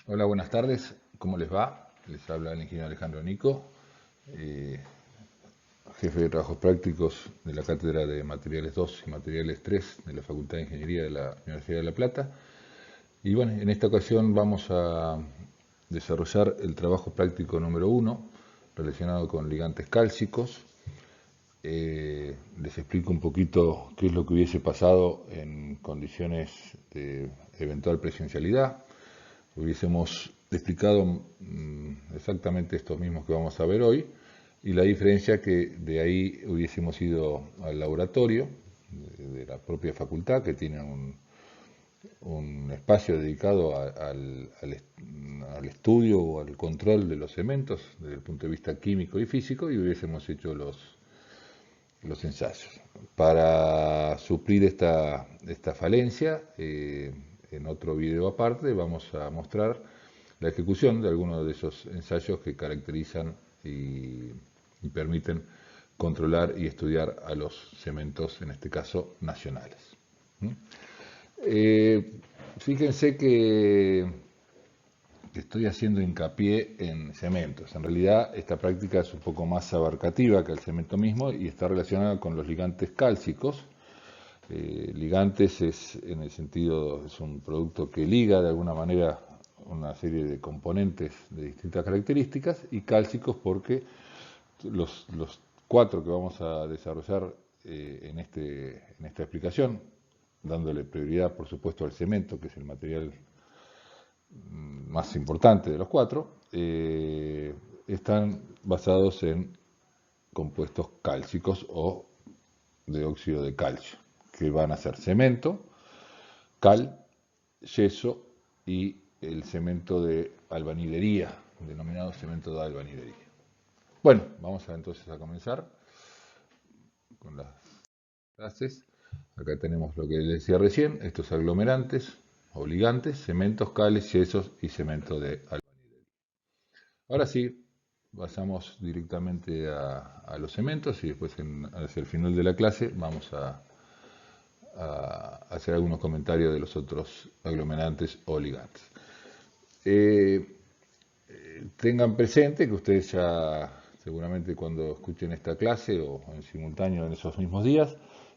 Hola, buenas tardes. ¿Cómo les va? Les habla el ingeniero Alejandro Nico, eh, jefe de trabajos prácticos de la Cátedra de Materiales 2 y Materiales 3 de la Facultad de Ingeniería de la Universidad de La Plata. Y bueno, en esta ocasión vamos a desarrollar el trabajo práctico número 1 relacionado con ligantes cálcicos. Les explico un poquito qué es lo que hubiese pasado en condiciones de eventual presencialidad. Hubiésemos explicado exactamente estos mismos que vamos a ver hoy, y la diferencia que de ahí hubiésemos ido al laboratorio de la propia facultad, que tiene un espacio dedicado al estudio o al control de los cementos desde el punto de vista químico y físico, y hubiésemos hecho los ensayos. Para suplir esta falencia, en otro video aparte vamos a mostrar la ejecución de algunos de esos ensayos que caracterizan y permiten controlar y estudiar a los cementos, en este caso nacionales. Eh, Fíjense que estoy haciendo hincapié en cementos. En realidad, esta práctica es un poco más abarcativa que el cemento mismo y está relacionada con los ligantes cálcicos. Ligantes es, en el sentido, es un producto que liga de alguna manera una serie de componentes de distintas características, y cálcicos porque los cuatro que vamos a desarrollar en esta explicación, dándole prioridad, por supuesto, al cemento, que es el material más importante de los cuatro, están basados en compuestos cálcicos o de óxido de calcio, que van a ser cemento, cal, yeso y el cemento de albañilería, denominado cemento de albañilería. Bueno, vamos entonces a comenzar con las clases. Acá tenemos lo que les decía recién, estos aglomerantes o ligantes, cementos, cales, yesos y cemento de albañilería. Ahora sí, pasamos directamente a los cementos, y después hacia el final de la clase vamos a hacer algunos comentarios de los otros aglomerantes o ligantes. Eh, Tengan presente que ustedes ya seguramente cuando escuchen esta clase o en simultáneo en esos mismos días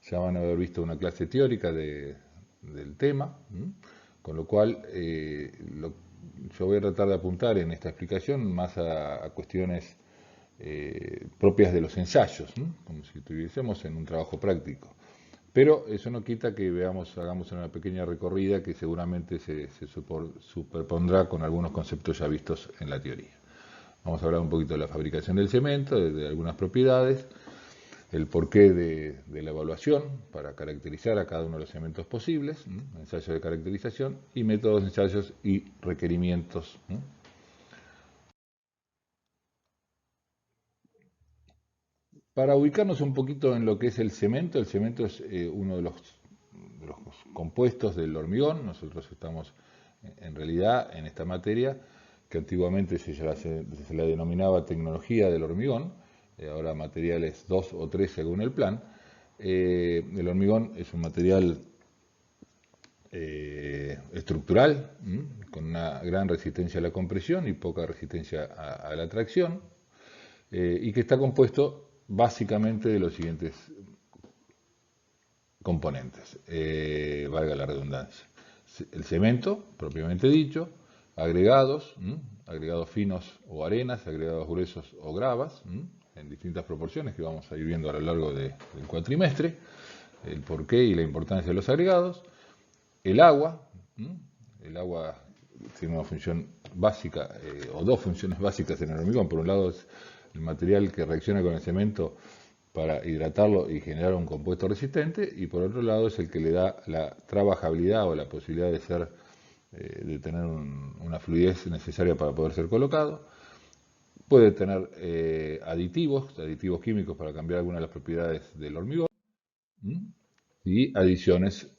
ya van a haber visto una clase teórica del tema, con lo cual yo voy a tratar de apuntar en esta explicación más a cuestiones propias de los ensayos, como si estuviésemos en un trabajo práctico. Pero eso no quita que hagamos una pequeña recorrida que seguramente se superpondrá con algunos conceptos ya vistos en la teoría. Vamos a hablar un poquito de la fabricación del cemento, de algunas propiedades, el porqué de la evaluación para caracterizar a cada uno de los cementos posibles, ensayos de caracterización y métodos de ensayos y requerimientos. Para ubicarnos un poquito en lo que es el cemento es uno de los compuestos del hormigón. Nosotros estamos en realidad en esta materia que antiguamente se la denominaba tecnología del hormigón, ahora materiales 2 o 3 según el plan. El hormigón es un material estructural, con una gran resistencia a la compresión y poca resistencia a la tracción, y que está compuesto básicamente de los siguientes componentes, valga la redundancia. El cemento, propiamente dicho, agregados, agregados finos o arenas, agregados gruesos o gravas, en distintas proporciones que vamos a ir viendo a lo largo del cuatrimestre, el porqué y la importancia de los agregados. El agua, el agua tiene una función básica, o dos funciones básicas en el hormigón. Por un lado es el material que reacciona con el cemento para hidratarlo y generar un compuesto resistente, y por otro lado es el que le da la trabajabilidad o la posibilidad de tener una fluidez necesaria para poder ser colocado. Puede tener aditivos químicos para cambiar algunas de las propiedades del hormigón, y adiciones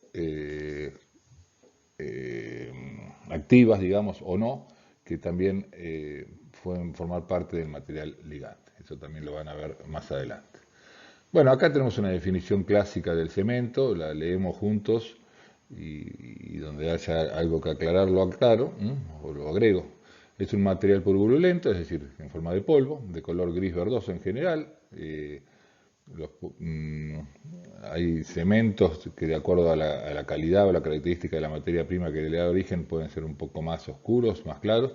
activas, digamos, o no, que también pueden formar parte del material ligante. Eso también lo van a ver más adelante. Bueno, acá tenemos una definición clásica del cemento, la leemos juntos y donde haya algo que aclarar lo aclaro, o lo agrego. Es un material purulento, es decir, en forma de polvo, de color gris verdoso en general. Los, hay cementos que de acuerdo a la calidad o la característica de la materia prima que le da origen pueden ser un poco más oscuros, más claros,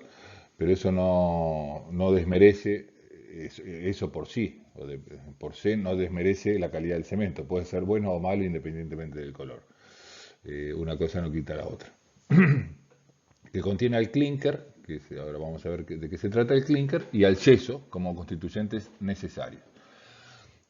pero eso no desmerece eso por sí, por sí no desmerece la calidad del cemento, puede ser bueno o malo independientemente del color. Una cosa no quita la otra. Que contiene al clinker, ahora vamos a ver de qué se trata el clinker, y al yeso como constituyentes necesarios.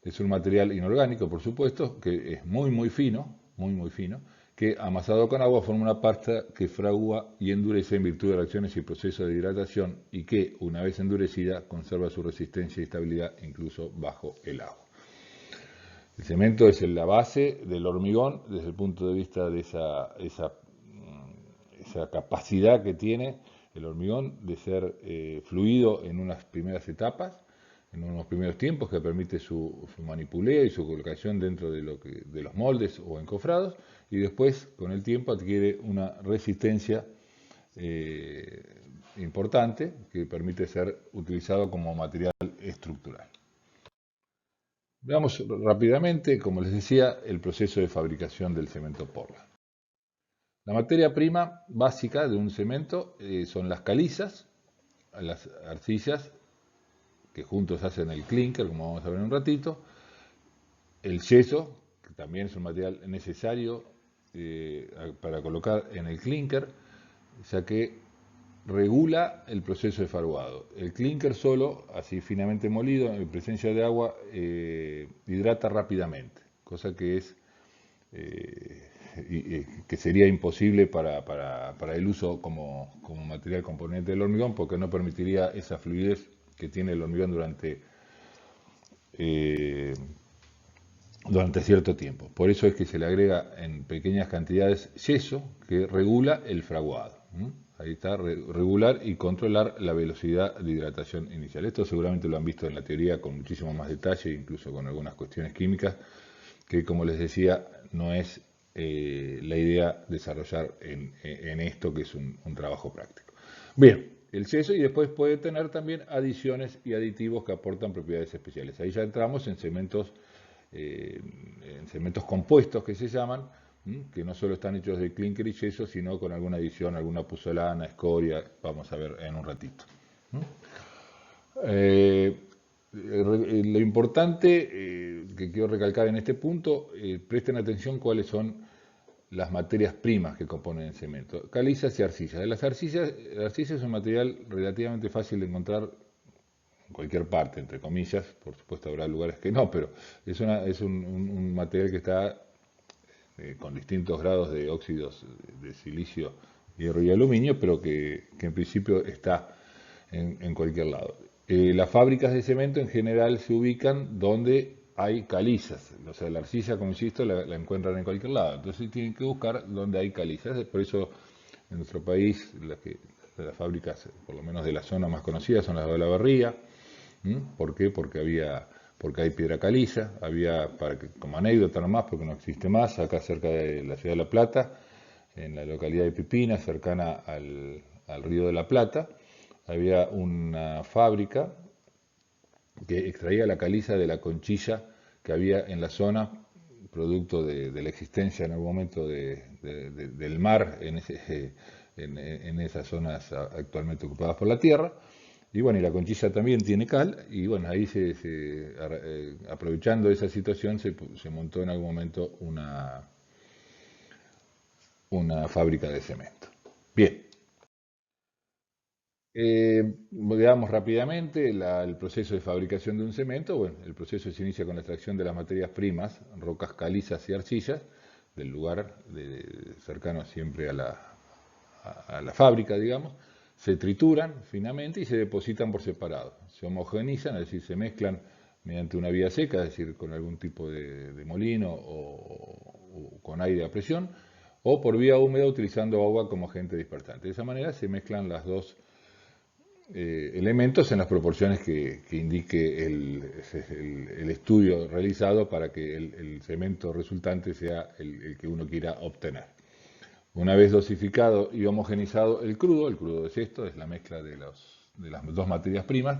Es un material inorgánico, por supuesto, que es muy fino, muy fino, que amasado con agua forma una pasta que fragua y endurece en virtud de reacciones y procesos de hidratación y que, una vez endurecida, conserva su resistencia y estabilidad incluso bajo el agua. El cemento es la base del hormigón desde el punto de vista de esa capacidad que tiene el hormigón de ser fluido en unas primeras etapas, en unos primeros tiempos, que permite su manipuleo y su colocación dentro de los moldes o encofrados, y después con el tiempo adquiere una resistencia importante que permite ser utilizado como material estructural. Veamos rápidamente, como les decía, el proceso de fabricación del cemento Portland. La materia prima básica de un cemento son las calizas, las arcillas, que juntos hacen el clinker, como vamos a ver en un ratito, el yeso, que también es un material necesario para colocar en el clinker, ya que regula el proceso de faruado. El clinker solo, así finamente molido, en presencia de agua, hidrata rápidamente, cosa que es que sería imposible para el uso como material componente del hormigón, porque no permitiría esa fluidez que tiene el hormigón durante cierto tiempo. Por eso es que se le agrega en pequeñas cantidades yeso que regula el fraguado. Ahí está, regular y controlar la velocidad de hidratación inicial. Esto seguramente lo han visto en la teoría con muchísimo más detalle, incluso con algunas cuestiones químicas, que como les decía, no es la idea desarrollar en esto que es un trabajo práctico. Bien, el yeso, y después puede tener también adiciones y aditivos que aportan propiedades especiales. Ahí ya entramos en cementos compuestos que se llaman, que no solo están hechos de clinker y yeso, sino con alguna adición, alguna puzzolana, escoria, vamos a ver en un ratito. Lo importante que quiero recalcar en este punto, presten atención cuáles son las materias primas que componen el cemento. Calizas y arcillas. Las arcillas es un material relativamente fácil de encontrar en cualquier parte, entre comillas, por supuesto habrá lugares que no, pero es un material que está con distintos grados de óxidos de silicio, hierro y aluminio, pero que en principio está en cualquier lado. Las fábricas de cemento en general se ubican donde hay calizas, o sea, la arcilla, como insisto, la encuentran en cualquier lado, entonces tienen que buscar donde hay calizas. Por eso en nuestro país las fábricas, por lo menos de la zona más conocida, son las de Olavarría. ¿Por qué? Porque hay piedra caliza, como anécdota nomás, porque no existe más, acá cerca de la ciudad de La Plata, en la localidad de Pipina, cercana al río de la Plata, había una fábrica que extraía la caliza de la conchilla que había en la zona, producto de la existencia en algún momento del mar en esas zonas actualmente ocupadas por la tierra. Y bueno, y la conchilla también tiene cal, y bueno, ahí aprovechando esa situación se montó en algún momento una fábrica de cemento. Bien. Veamos rápidamente el proceso de fabricación de un cemento. Bueno, el proceso se inicia con la extracción de las materias primas, rocas calizas y arcillas, del lugar cercano siempre a la fábrica, digamos. Se trituran finamente y se depositan por separado. Se homogeneizan, es decir, se mezclan mediante una vía seca, es decir, con algún tipo de molino o con aire a presión, o por vía húmeda utilizando agua como agente dispersante. De esa manera se mezclan las dos elementos en las proporciones que indique el estudio realizado para que el cemento resultante sea el que uno quiera obtener. Una vez dosificado y homogenizado el crudo es esto, es la mezcla de las dos materias primas,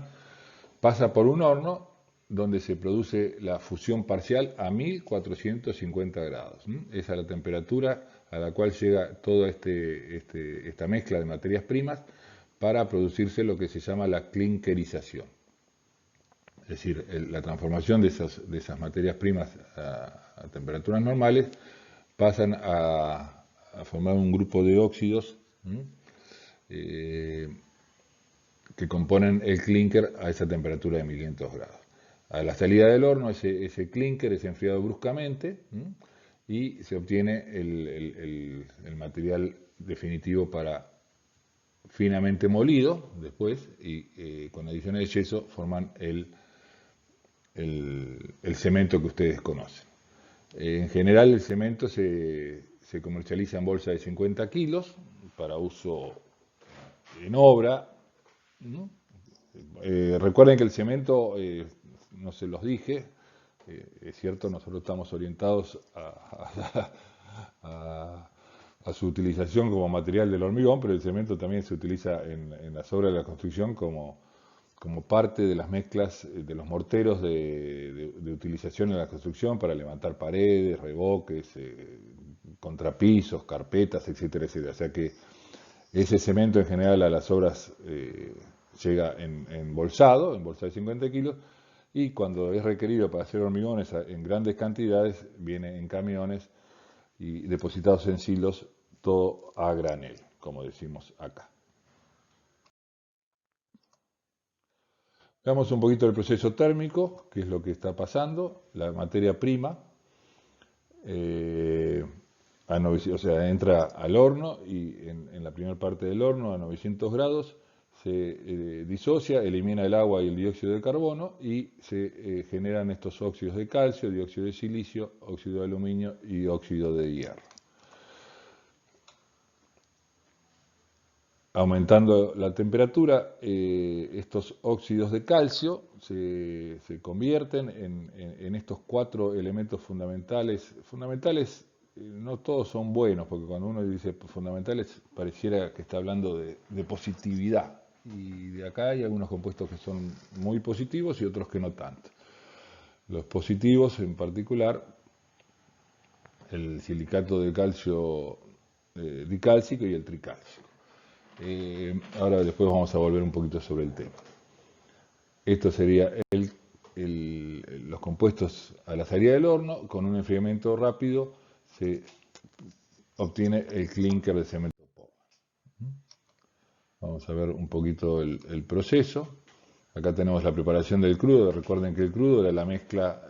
pasa por un horno donde se produce la fusión parcial a 1450 grados. Esa es la temperatura a la cual llega toda esta mezcla de materias primas para producirse lo que se llama la clinkerización. Es decir, la transformación de esas materias primas a temperaturas normales pasan a formar un grupo de óxidos que componen el clinker a esa temperatura de 1500 grados. A la salida del horno, ese clinker es enfriado bruscamente y se obtiene el material definitivo para finamente molido después y con adiciones de yeso forman el cemento que ustedes conocen. En general el cemento se comercializa en bolsa de 50 kilos para uso en obra, ¿no? Recuerden que el cemento, no se los dije, es cierto, nosotros estamos orientados a su utilización como material del hormigón, pero el cemento también se utiliza en las obras de la construcción como parte de las mezclas de los morteros de utilización en la construcción para levantar paredes, revoques, contrapisos, carpetas, etcétera, etcétera. O sea que ese cemento en general a las obras llega embolsado de 50 kilos, y cuando es requerido para hacer hormigones en grandes cantidades, viene en camiones y depositados en silos, todo a granel, como decimos acá. Veamos un poquito el proceso térmico, qué es lo que está pasando. La materia prima entra al horno y en la primera parte del horno a 900 grados se disocia, elimina el agua y el dióxido de carbono y se generan estos óxidos de calcio, dióxido de silicio, óxido de aluminio y óxido de hierro. Aumentando la temperatura, estos óxidos de calcio se convierten en estos 4 elementos fundamentales. Fundamentales, no todos son buenos, porque cuando uno dice fundamentales pareciera que está hablando de positividad. Y de acá hay algunos compuestos que son muy positivos y otros que no tanto. Los positivos en particular, el silicato de calcio dicálcico y el tricálcico. Ahora después vamos a volver un poquito sobre el tema. Esto sería los compuestos a la salida del horno. Con un enfriamiento rápido se obtiene el clinker de cemento Portland. Vamos a ver un poquito el proceso. Acá tenemos la preparación del crudo. Recuerden que el crudo era la mezcla,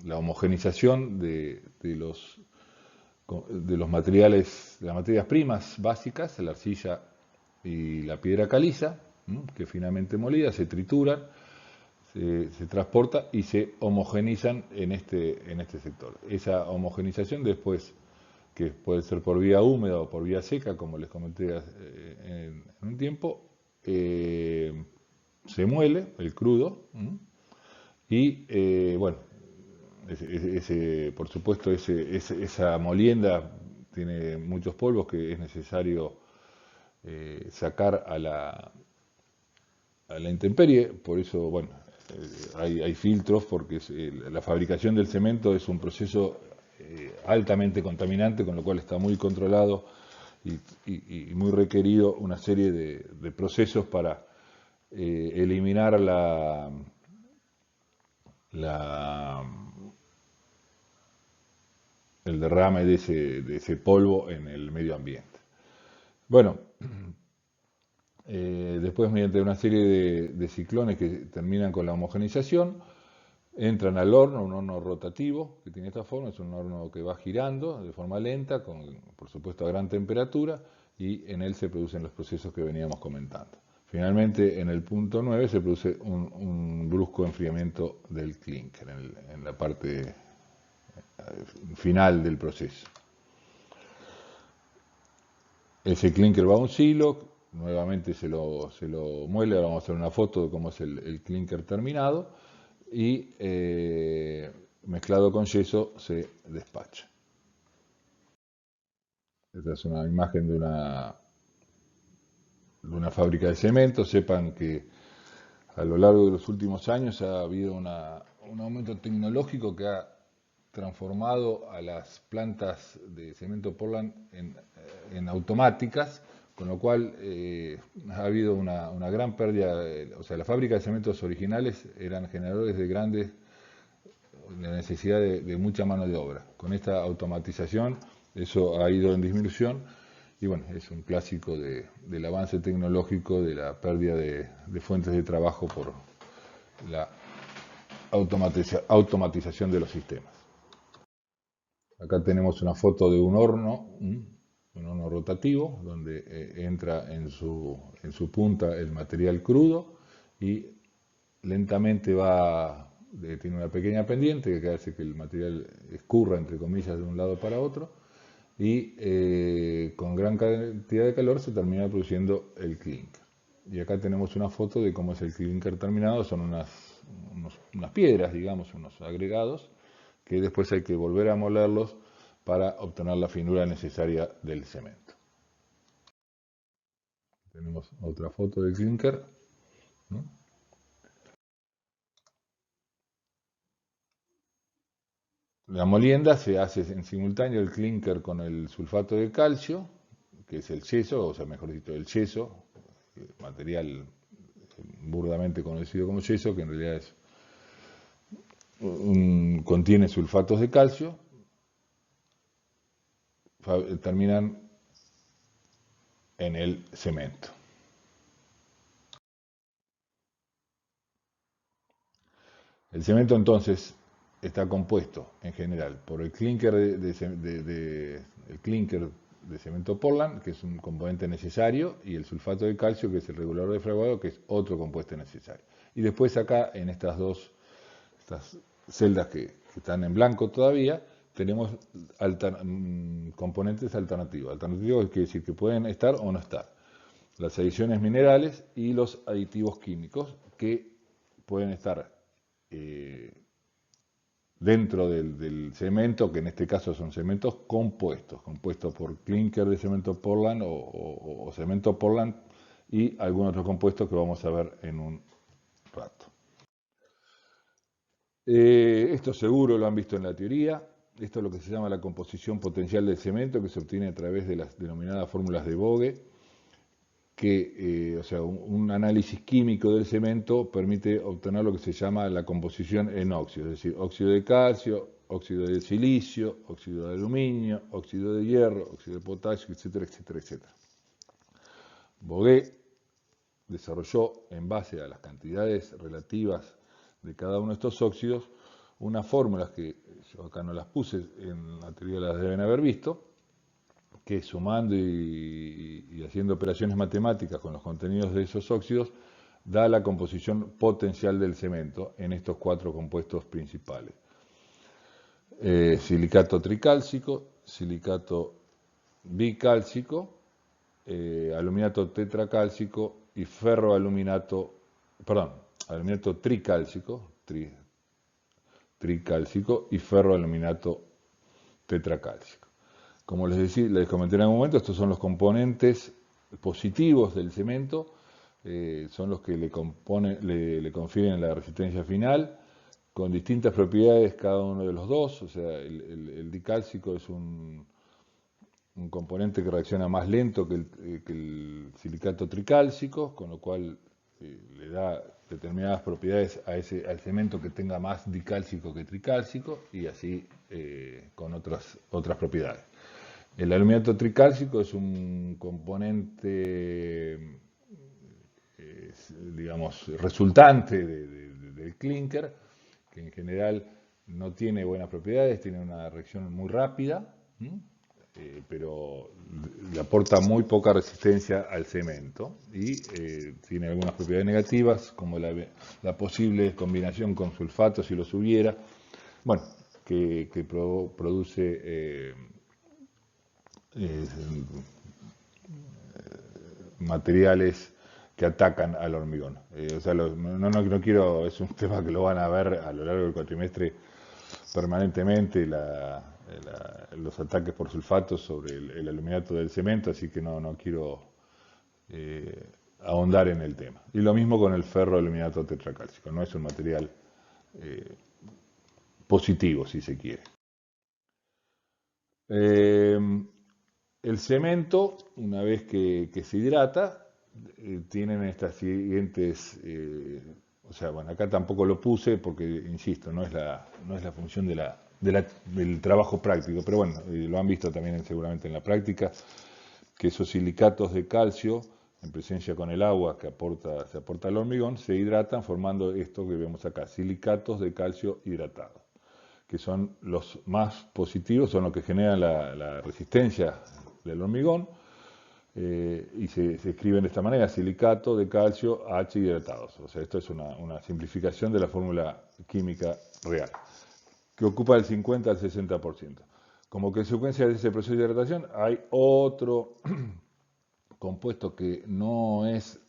la homogenización de los materiales, de las materias primas básicas, la arcilla y la piedra caliza, que finamente molida se trituran, se transporta y se homogenizan en este sector. Esa homogenización después, que puede ser por vía húmeda o por vía seca, como les comenté en un tiempo, se muele el crudo y bueno, por supuesto esa molienda tiene muchos polvos que es necesario sacar a la intemperie. Por eso, bueno, hay filtros, porque la fabricación del cemento es un proceso altamente contaminante, con lo cual está muy controlado y muy requerido una serie de procesos para eliminar el derrame de ese polvo en el medio ambiente. Bueno, después, mediante una serie de ciclones que terminan con la homogenización, entran al horno, un horno rotativo que tiene esta forma. Es un horno que va girando de forma lenta, por supuesto a gran temperatura, y en él se producen los procesos que veníamos comentando. Finalmente, en el punto 9 se produce un brusco enfriamiento del clinker en la parte final del proceso. Ese clinker va a un silo, nuevamente se lo muele. Ahora vamos a hacer una foto de cómo es el clinker terminado y mezclado con yeso se despacha. Esta es una imagen de una fábrica de cemento. Sepan que a lo largo de los últimos años ha habido un aumento tecnológico que ha transformado a las plantas de cemento Portland en automáticas, con lo cual ha habido una gran pérdida. O sea, la fábrica de cementos originales eran generadores de grandes, la necesidad de mucha mano de obra. Con esta automatización eso ha ido en disminución y bueno, es un clásico del avance tecnológico, de la pérdida de fuentes de trabajo por la automatización de los sistemas. Acá tenemos una foto de un horno rotativo, donde entra en su punta el material crudo y lentamente tiene una pequeña pendiente que hace que el material escurra, entre comillas, de un lado para otro, y con gran cantidad de calor se termina produciendo el clinker. Y acá tenemos una foto de cómo es el clinker terminado. Son unas piedras, digamos, unos agregados, que después hay que volver a molerlos para obtener la finura necesaria del cemento. Tenemos otra foto del clinker, ¿no? La molienda se hace en simultáneo el clinker con el sulfato de calcio, que es el yeso, o sea, mejor dicho, el yeso, material burdamente conocido como yeso, que en realidad contiene sulfatos de calcio. Terminan en el cemento. El cemento entonces está compuesto en general por el clinker el clinker de cemento Portland, que es un componente necesario, y el sulfato de calcio, que es el regulador de fraguado, que es otro compuesto necesario. Y después acá, en estas celdas que están en blanco todavía, tenemos componentes alternativos. Alternativos quiere decir que pueden estar o no estar. Las adiciones minerales y los aditivos químicos que pueden estar dentro del cemento, que en este caso son cementos compuestos por clinker de cemento Portland o cemento Portland y algunos otros compuestos que vamos a ver en un rato. Esto seguro lo han visto en la teoría. Esto es lo que se llama la composición potencial del cemento, que se obtiene a través de las denominadas fórmulas de Voge, que, o sea, un análisis químico del cemento permite obtener lo que se llama la composición en óxidos, es decir, óxido de calcio, óxido de silicio, óxido de aluminio, óxido de hierro, óxido de potasio, etcétera, etcétera, etcétera. Voge desarrolló, en base a las cantidades relativas de cada uno de estos óxidos, unas fórmulas que yo acá no las puse, en la teoría las deben haber visto, que sumando y haciendo operaciones matemáticas con los contenidos de esos óxidos, da la composición potencial del cemento en estos 4 compuestos principales. Silicato tricálcico, silicato bicálcico, aluminato tetracálcico y aluminato tricálcico, tricálcico y ferroaluminato tetracálcico. Como les comenté en algún momento, estos son los componentes positivos del cemento, son los que le confieren la resistencia final, con distintas propiedades cada uno de los dos. O sea, el dicálcico es un componente que reacciona más lento que el silicato tricálcico, con lo cual le da determinadas propiedades al cemento que tenga más dicálcico que tricálcico, y así con otras propiedades. El aluminato tricálcico es un componente, digamos, resultante del clinker, que en general no tiene buenas propiedades, tiene una reacción muy rápida, pero le aporta muy poca resistencia al cemento y tiene algunas propiedades negativas, como la posible combinación con sulfato si los hubiera, bueno, que produce materiales que atacan al hormigón. O sea, no quiero, es un tema que lo van a ver a lo largo del cuatrimestre permanentemente, los ataques por sulfatos sobre el aluminato del cemento, así que no quiero ahondar en el tema. Y lo mismo con el ferroaluminato tetracálcico, no es un material positivo, si se quiere. El cemento, una vez que se hidrata, tienen estas siguientes, o sea, bueno, acá tampoco lo puse porque, insisto, no es la función del trabajo práctico, pero bueno, lo han visto también seguramente en la práctica, que esos silicatos de calcio, en presencia con el agua que se aporta al hormigón, se hidratan formando esto que vemos acá, silicatos de calcio hidratados, que son los más positivos, son los que generan la resistencia del hormigón, y se escriben de esta manera, silicato de calcio H hidratados. O sea, esto es una simplificación de la fórmula química real, que ocupa del 50 al 60%. Como consecuencia de ese proceso de hidratación, hay otro compuesto que no es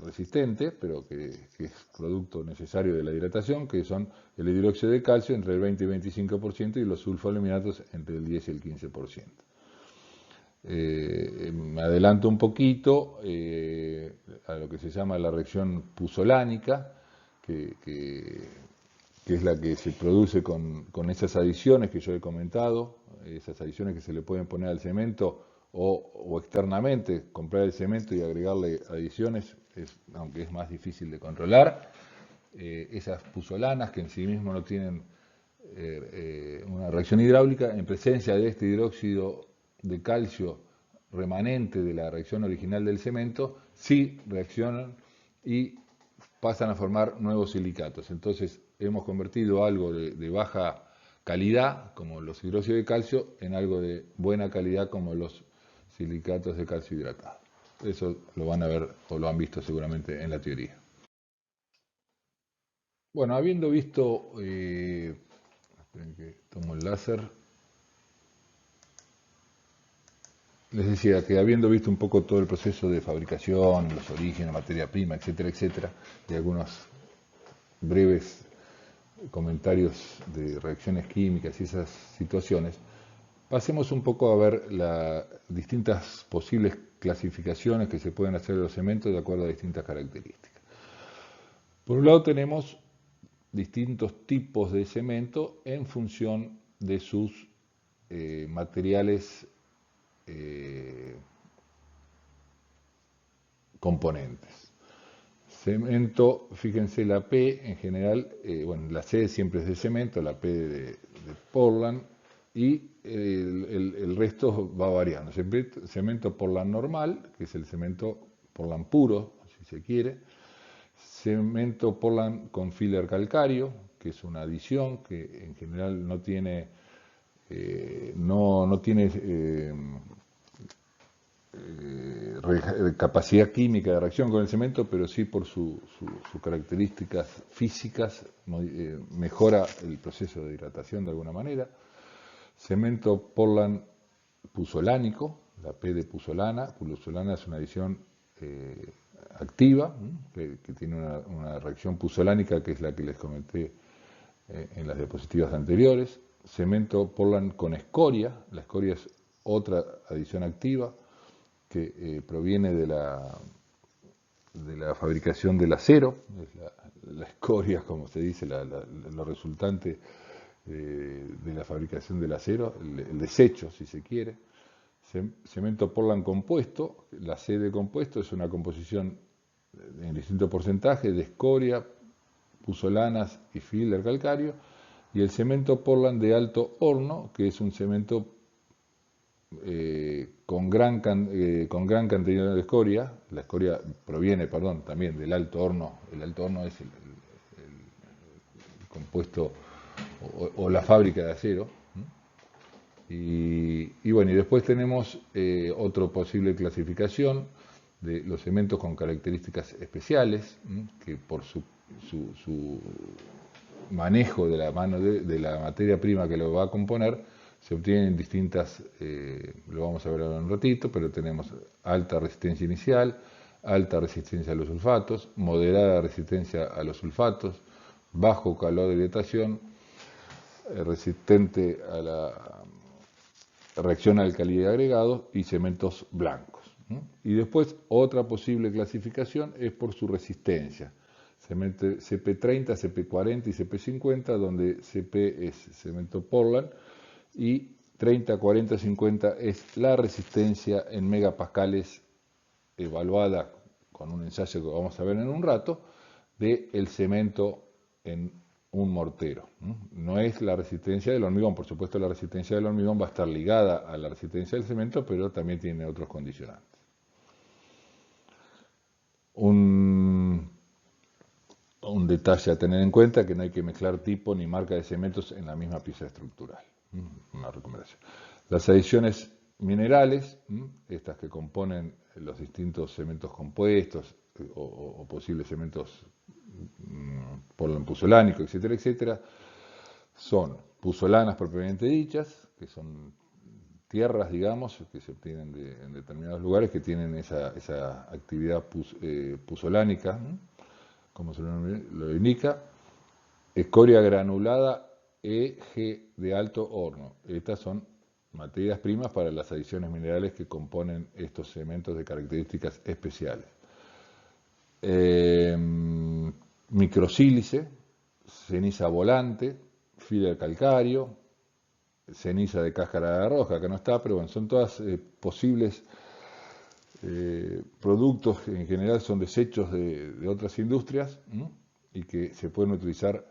resistente, pero que es producto necesario de la hidratación, que son el hidróxido de calcio entre el 20 y 25% y los sulfoaluminatos entre el 10 y el 15%. Me adelanto un poquito a lo que se llama la reacción puzolánica, que es la que se produce con esas adiciones que yo he comentado, esas adiciones que se le pueden poner al cemento o externamente comprar el cemento y agregarle adiciones, aunque es más difícil de controlar. Esas puzolanas que en sí mismo no tienen una reacción hidráulica, en presencia de este hidróxido de calcio remanente de la reacción original del cemento, sí reaccionan y pasan a formar nuevos silicatos. Entonces hemos convertido algo de baja calidad, como los hidróxidos de calcio, en algo de buena calidad, como los silicatos de calcio hidratado. Eso lo van a ver o lo han visto seguramente en la teoría. Bueno, habiendo visto, esperen que tomo el láser, les decía que habiendo visto un poco todo el proceso de fabricación, los orígenes, materia prima, etcétera, etcétera, y algunos breves comentarios de reacciones químicas y esas situaciones, pasemos un poco a ver las distintas posibles clasificaciones que se pueden hacer de los cementos de acuerdo a distintas características. Por un lado tenemos distintos tipos de cemento en función de sus materiales componentes. Cemento, fíjense la P en general, bueno, la C siempre es de cemento, la P de Portland, y el resto va variando. Cemento Portland normal, que es el cemento Portland puro, si se quiere. Cemento Portland con filler calcáreo, que es una adición que en general no tiene capacidad química de reacción con el cemento, pero sí por sus características físicas mejora el proceso de hidratación de alguna manera. Cemento Portland puzolánico, la P de puzolana. Puzolana es una adición activa, que tiene una reacción puzolánica, que es la que les comenté en las diapositivas anteriores. Cemento Portland con escoria, la escoria es otra adición activa que proviene de la fabricación del acero, es la escoria, como se dice, lo resultante de la fabricación del acero, el desecho, si se quiere. Cemento Portland compuesto, la C de compuesto es una composición en distintos porcentajes de escoria, puzolanas y filler calcáreo, y el cemento Portland de alto horno, que es un cemento con gran cantidad de escoria. La escoria proviene, también del alto horno. El alto horno es el compuesto o la fábrica de acero. Y bueno, y después tenemos otra posible clasificación de los cementos con características especiales, que por su manejo de la materia prima que lo va a componer, se obtienen distintas, lo vamos a ver ahora en un ratito, pero tenemos alta resistencia inicial, alta resistencia a los sulfatos, moderada resistencia a los sulfatos, bajo calor de hidratación, resistente a la reacción a alcalí de agregados y cementos blancos. Y después otra posible clasificación es por su resistencia. CP30, CP40 y CP50, donde CP es cemento Portland y 30, 40, 50 es la resistencia en megapascales evaluada con un ensayo que vamos a ver en un rato del cemento en un mortero. No es la resistencia del hormigón, por supuesto la resistencia del hormigón va a estar ligada a la resistencia del cemento, pero también tiene otros condicionantes. Un detalle a tener en cuenta, que no hay que mezclar tipo ni marca de cementos en la misma pieza estructural. Una recomendación. Las adiciones minerales, estas que componen los distintos cementos compuestos o posibles cementos Portland puzolánico, etcétera, etcétera, son puzolanas propiamente dichas, que son tierras, digamos, que se obtienen en determinados lugares que tienen esa actividad puzolánica, como se lo indica, escoria granulada EG de alto horno. Estas son materias primas para las adiciones minerales que componen estos cementos de características especiales. Microsílice, ceniza volante, filler calcáreo, ceniza de cáscara de arroz, que acá no está, pero bueno, son todas posibles productos que en general son desechos de otras industrias y que se pueden utilizar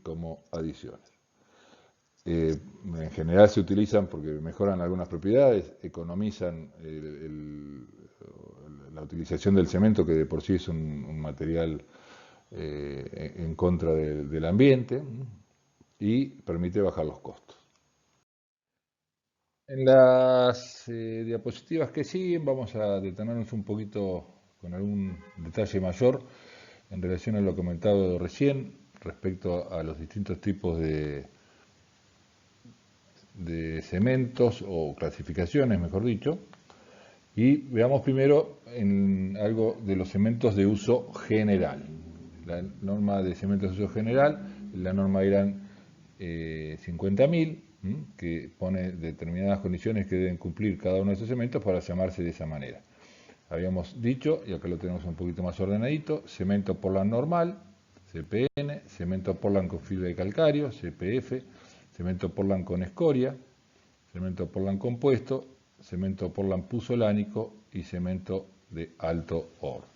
como adiciones. En general se utilizan porque mejoran algunas propiedades, economizan la utilización del cemento, que de por sí es un material en contra del ambiente, y permite bajar los costos. En las diapositivas que siguen vamos a detenernos un poquito con algún detalle mayor en relación a lo comentado recién respecto a los distintos tipos de cementos o clasificaciones, mejor dicho, y veamos primero en algo de los cementos de uso general. La norma de cementos de uso general, la norma eran 50.000, que pone determinadas condiciones que deben cumplir cada uno de esos cementos para llamarse de esa manera. Habíamos dicho, y acá lo tenemos un poquito más ordenadito, cemento Portland normal, CPN, cemento Portland con fibra de calcario, CPF, cemento Portland con escoria, cemento Portland compuesto, cemento Portland puzolánico y cemento de alto horno.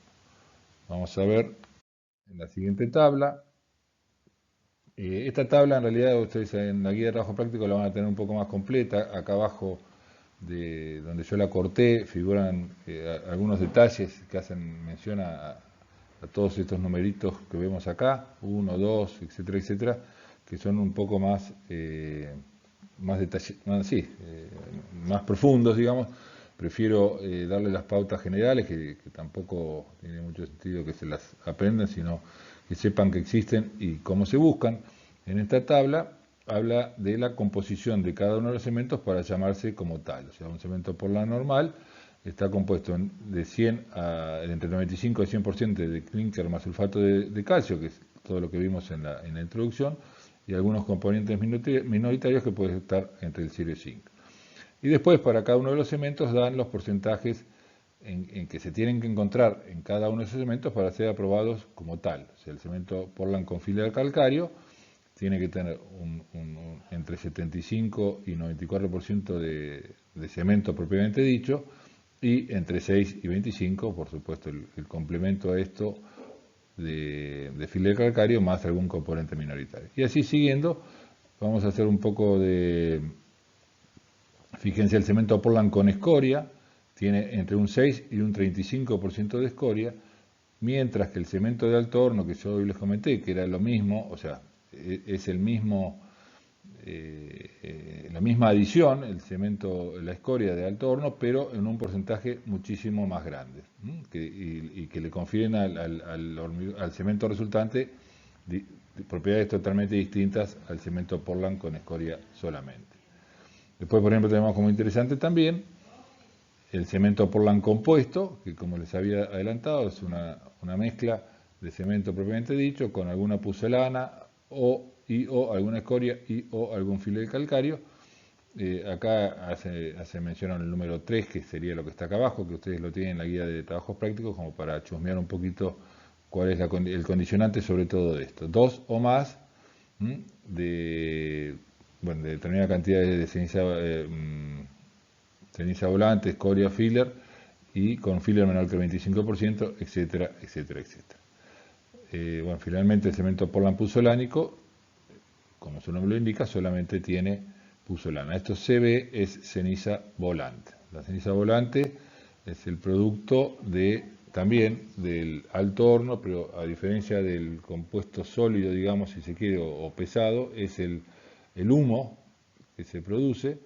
Vamos a ver en la siguiente tabla. Esta tabla en realidad ustedes en la guía de trabajo práctico la van a tener un poco más completa. Acá abajo, de donde yo la corté, figuran algunos detalles que hacen mención a todos estos numeritos que vemos acá, 1, 2, etcétera, etcétera, que son un poco más más profundos, digamos. Prefiero darle las pautas generales, que tampoco tiene mucho sentido que se las aprendan, sino que sepan que existen y cómo se buscan. En esta tabla habla de la composición de cada uno de los cementos para llamarse como tal. O sea, un cemento Portland normal está compuesto de 100 entre 95 y 100% de clínker más sulfato de calcio, que es todo lo que vimos en la introducción, y algunos componentes minoritarios que pueden estar entre el 0 y 5. Y después para cada uno de los cementos dan los porcentajes en que se tienen que encontrar en cada uno de esos cementos para ser aprobados como tal. O sea, el cemento Portland con filler calcáreo tiene que tener entre 75 y 94% de cemento propiamente dicho, y entre 6 y 25, por supuesto, el complemento a esto de filler calcáreo más algún componente minoritario. Y así siguiendo, vamos a hacer un poco de... Fíjense, el cemento Portland con escoria tiene entre un 6 y un 35% de escoria, mientras que el cemento de alto horno, que yo hoy les comenté, que era lo mismo, o sea, es el mismo, la misma adición, el cemento, la escoria de alto horno, pero en un porcentaje muchísimo más grande, y que le confieren al cemento resultante propiedades totalmente distintas al cemento Portland con escoria solamente. Después, por ejemplo, tenemos como interesante también el cemento Portland compuesto, que como les había adelantado es una mezcla de cemento propiamente dicho con alguna puzolana o y o alguna escoria y o algún filo calcáreo. Acá hace mención al número 3, que sería lo que está acá abajo, que ustedes lo tienen en la guía de trabajos prácticos, como para chusmear un poquito cuál es el condicionante sobre todo de esto. 2 o más de determinada cantidad de ceniza volante, escoria, filler, y con filler menor que el 25%, etcétera, etcétera, etcétera. Finalmente el cemento Portland puzolánico, como su nombre lo indica, solamente tiene puzolana. Esto CB es ceniza volante. La ceniza volante es el producto también del alto horno, pero a diferencia del compuesto sólido, digamos, si se quiere, o pesado, es el humo que se produce.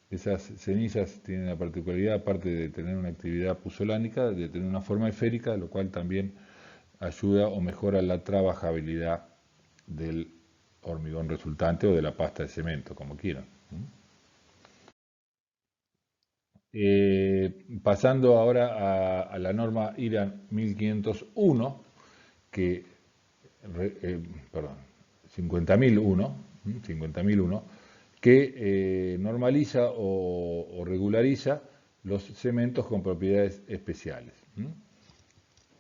Esas cenizas tienen la particularidad, aparte de tener una actividad puzolánica, de tener una forma esférica, lo cual también ayuda o mejora la trabajabilidad del hormigón resultante o de la pasta de cemento, como quieran. Pasando ahora a la norma IRA 1501, que, perdón, 50.001, que normaliza o regulariza los cementos con propiedades especiales.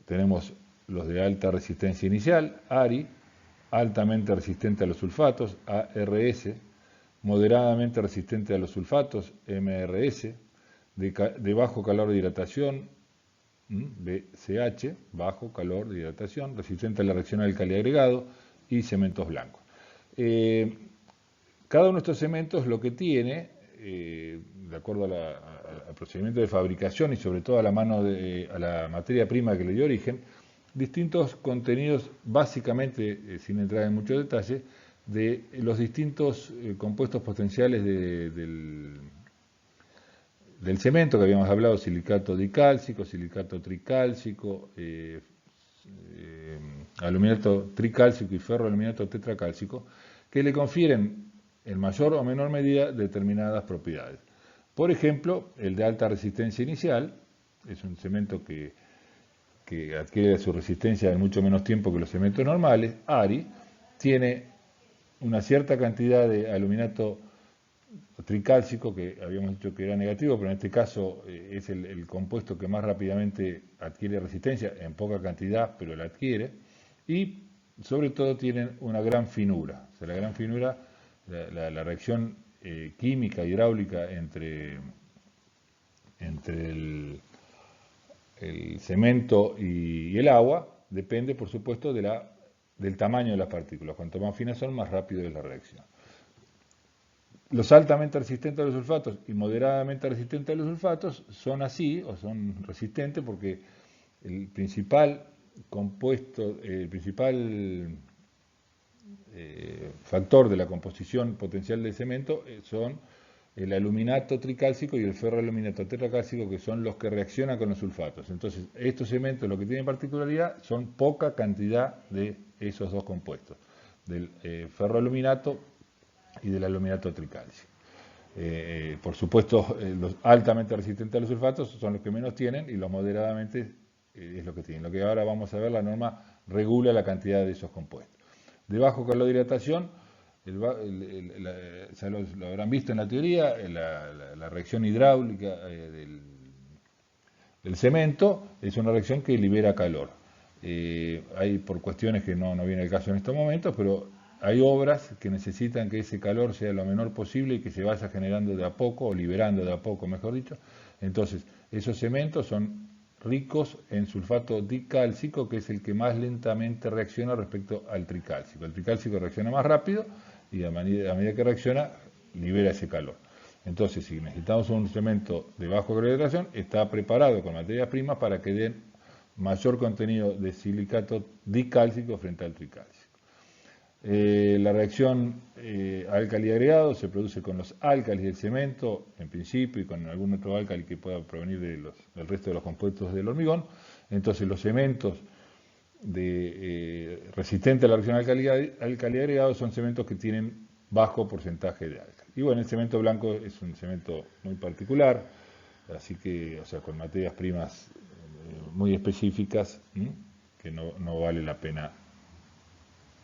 Tenemos los de alta resistencia inicial, ARI, altamente resistente a los sulfatos, ARS, moderadamente resistente a los sulfatos, MRS, de bajo calor de hidratación, BCH, bajo calor de hidratación, resistente a la reacción alcali agregado, y cementos blancos. Cada uno de estos cementos lo que tiene, de acuerdo al procedimiento de fabricación y sobre todo a la materia prima que le dio origen, distintos contenidos, básicamente, sin entrar en mucho detalle, de los distintos compuestos potenciales del cemento que habíamos hablado: silicato dicálcico, silicato tricálcico, aluminato tricálcico y ferroaluminato tetracálcico, que le confieren en mayor o menor medida determinadas propiedades. Por ejemplo, el de alta resistencia inicial es un cemento que adquiere su resistencia en mucho menos tiempo que los cementos normales. ARI tiene una cierta cantidad de aluminato tricálcico, que habíamos dicho que era negativo, pero en este caso es el compuesto que más rápidamente adquiere resistencia, en poca cantidad, pero la adquiere, y sobre todo tienen una gran finura. O sea, la gran finura, la reacción química, hidráulica entre el cemento y el agua, depende, por supuesto, del tamaño de las partículas. Cuanto más finas son, más rápido es la reacción. Los altamente resistentes a los sulfatos y moderadamente resistentes a los sulfatos son así, o son resistentes, porque el principal compuesto, el principal factor de la composición potencial del cemento son el aluminato tricálcico y el ferroaluminato tetracálcico, que son los que reaccionan con los sulfatos. Entonces, estos cementos lo que tienen particularidad son poca cantidad de esos dos compuestos, del ferroaluminato y del aluminato tricálcico. Por supuesto, los altamente resistentes a los sulfatos son los que menos tienen, y los moderadamente es lo que tienen. Lo que ahora vamos a ver, la norma regula la cantidad de esos compuestos. De bajo calor de hidratación, ya lo habrán visto en la teoría, la reacción hidráulica del cemento es una reacción que libera calor. Hay, por cuestiones que no viene el caso en estos momentos, pero hay obras que necesitan que ese calor sea lo menor posible y que se vaya generando de a poco, o liberando de a poco, mejor dicho. Entonces, esos cementos son ricos en sulfato dicálcico, que es el que más lentamente reacciona respecto al tricálcico. El tricálcico reacciona más rápido y a medida que reacciona, libera ese calor. Entonces, si necesitamos un cemento de bajo grado de hidratación, está preparado con materias primas para que den mayor contenido de silicato dicálcico frente al tricálcico. La reacción álcali agregado se produce con los álcalis del cemento, en principio, y con algún otro álcali que pueda provenir del resto de los compuestos del hormigón. Entonces, los cementos resistentes a la reacción álcali agregado son cementos que tienen bajo porcentaje de álcali. Y bueno, el cemento blanco es un cemento muy particular, así que, o sea, con materias primas muy específicas, que no vale la pena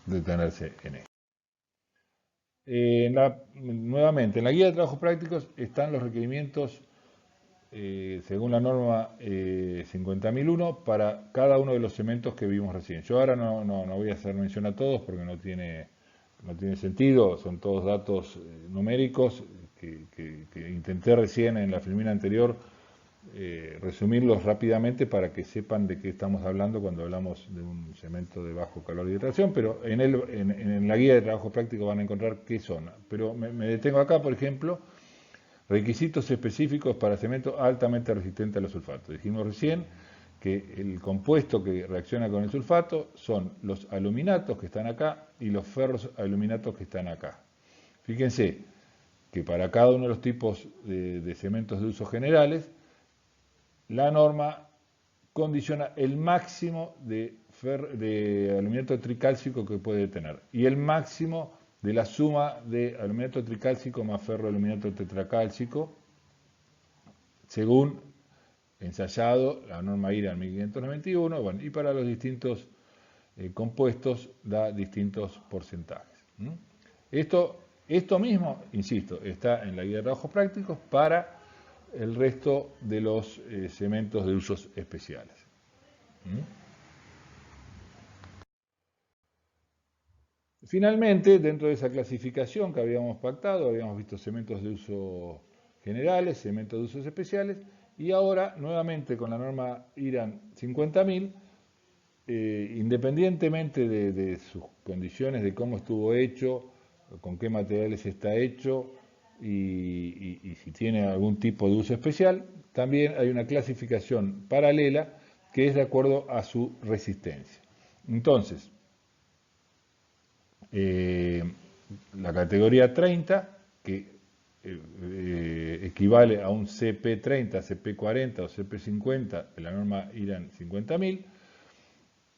detenerse en esto. Nuevamente, en la guía de trabajos prácticos están los requerimientos según la norma 50.001 para cada uno de los cementos que vimos recién. Yo ahora no voy a hacer mención a todos porque no tiene sentido, son todos datos numéricos que intenté recién en la filmina anterior resumirlos rápidamente para que sepan de qué estamos hablando cuando hablamos de un cemento de bajo calor de hidratación, pero en la guía de trabajo práctico van a encontrar qué son. Pero me detengo acá, por ejemplo, requisitos específicos para cemento altamente resistente a los sulfatos. Dijimos recién que el compuesto que reacciona con el sulfato son los aluminatos que están acá y los ferros aluminatos que están acá. Fíjense que para cada uno de los tipos de cementos de usos generales, la norma condiciona el máximo de aluminato tricálcico que puede tener y el máximo de la suma de aluminato tricálcico más ferroaluminato tetracálcico, según ensayado la norma IRA 1591, bueno, y para los distintos compuestos da distintos porcentajes. Esto mismo, insisto, está en la guía de trabajos prácticos para el resto de los cementos de usos especiales. Finalmente, dentro de esa clasificación que habíamos pactado, habíamos visto cementos de uso generales, cementos de usos especiales, y ahora, nuevamente con la norma IRAN 50.000, independientemente de sus condiciones, de cómo estuvo hecho, con qué materiales está hecho y si tiene algún tipo de uso especial, también hay una clasificación paralela que es de acuerdo a su resistencia. Entonces, la categoría 30, que equivale a un CP30, CP40 o CP50 de la norma IRAN 50.000,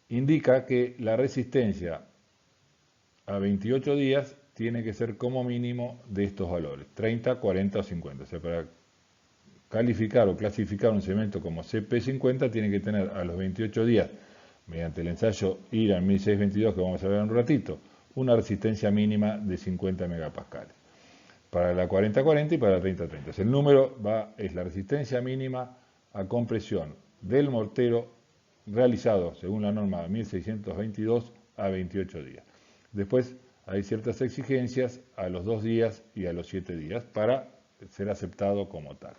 indica que la resistencia a 28 días tiene que ser como mínimo de estos valores, 30, 40 o 50. O sea, para calificar o clasificar un cemento como CP50 tiene que tener a los 28 días, mediante el ensayo IRAN 1622 que vamos a ver en un ratito, una resistencia mínima de 50 megapascales. Para la 40-40 y para la 30-30. El número es la resistencia mínima a compresión del mortero realizado según la norma 1622 a 28 días. Después hay ciertas exigencias a los 2 días y a los 7 días para ser aceptado como tal.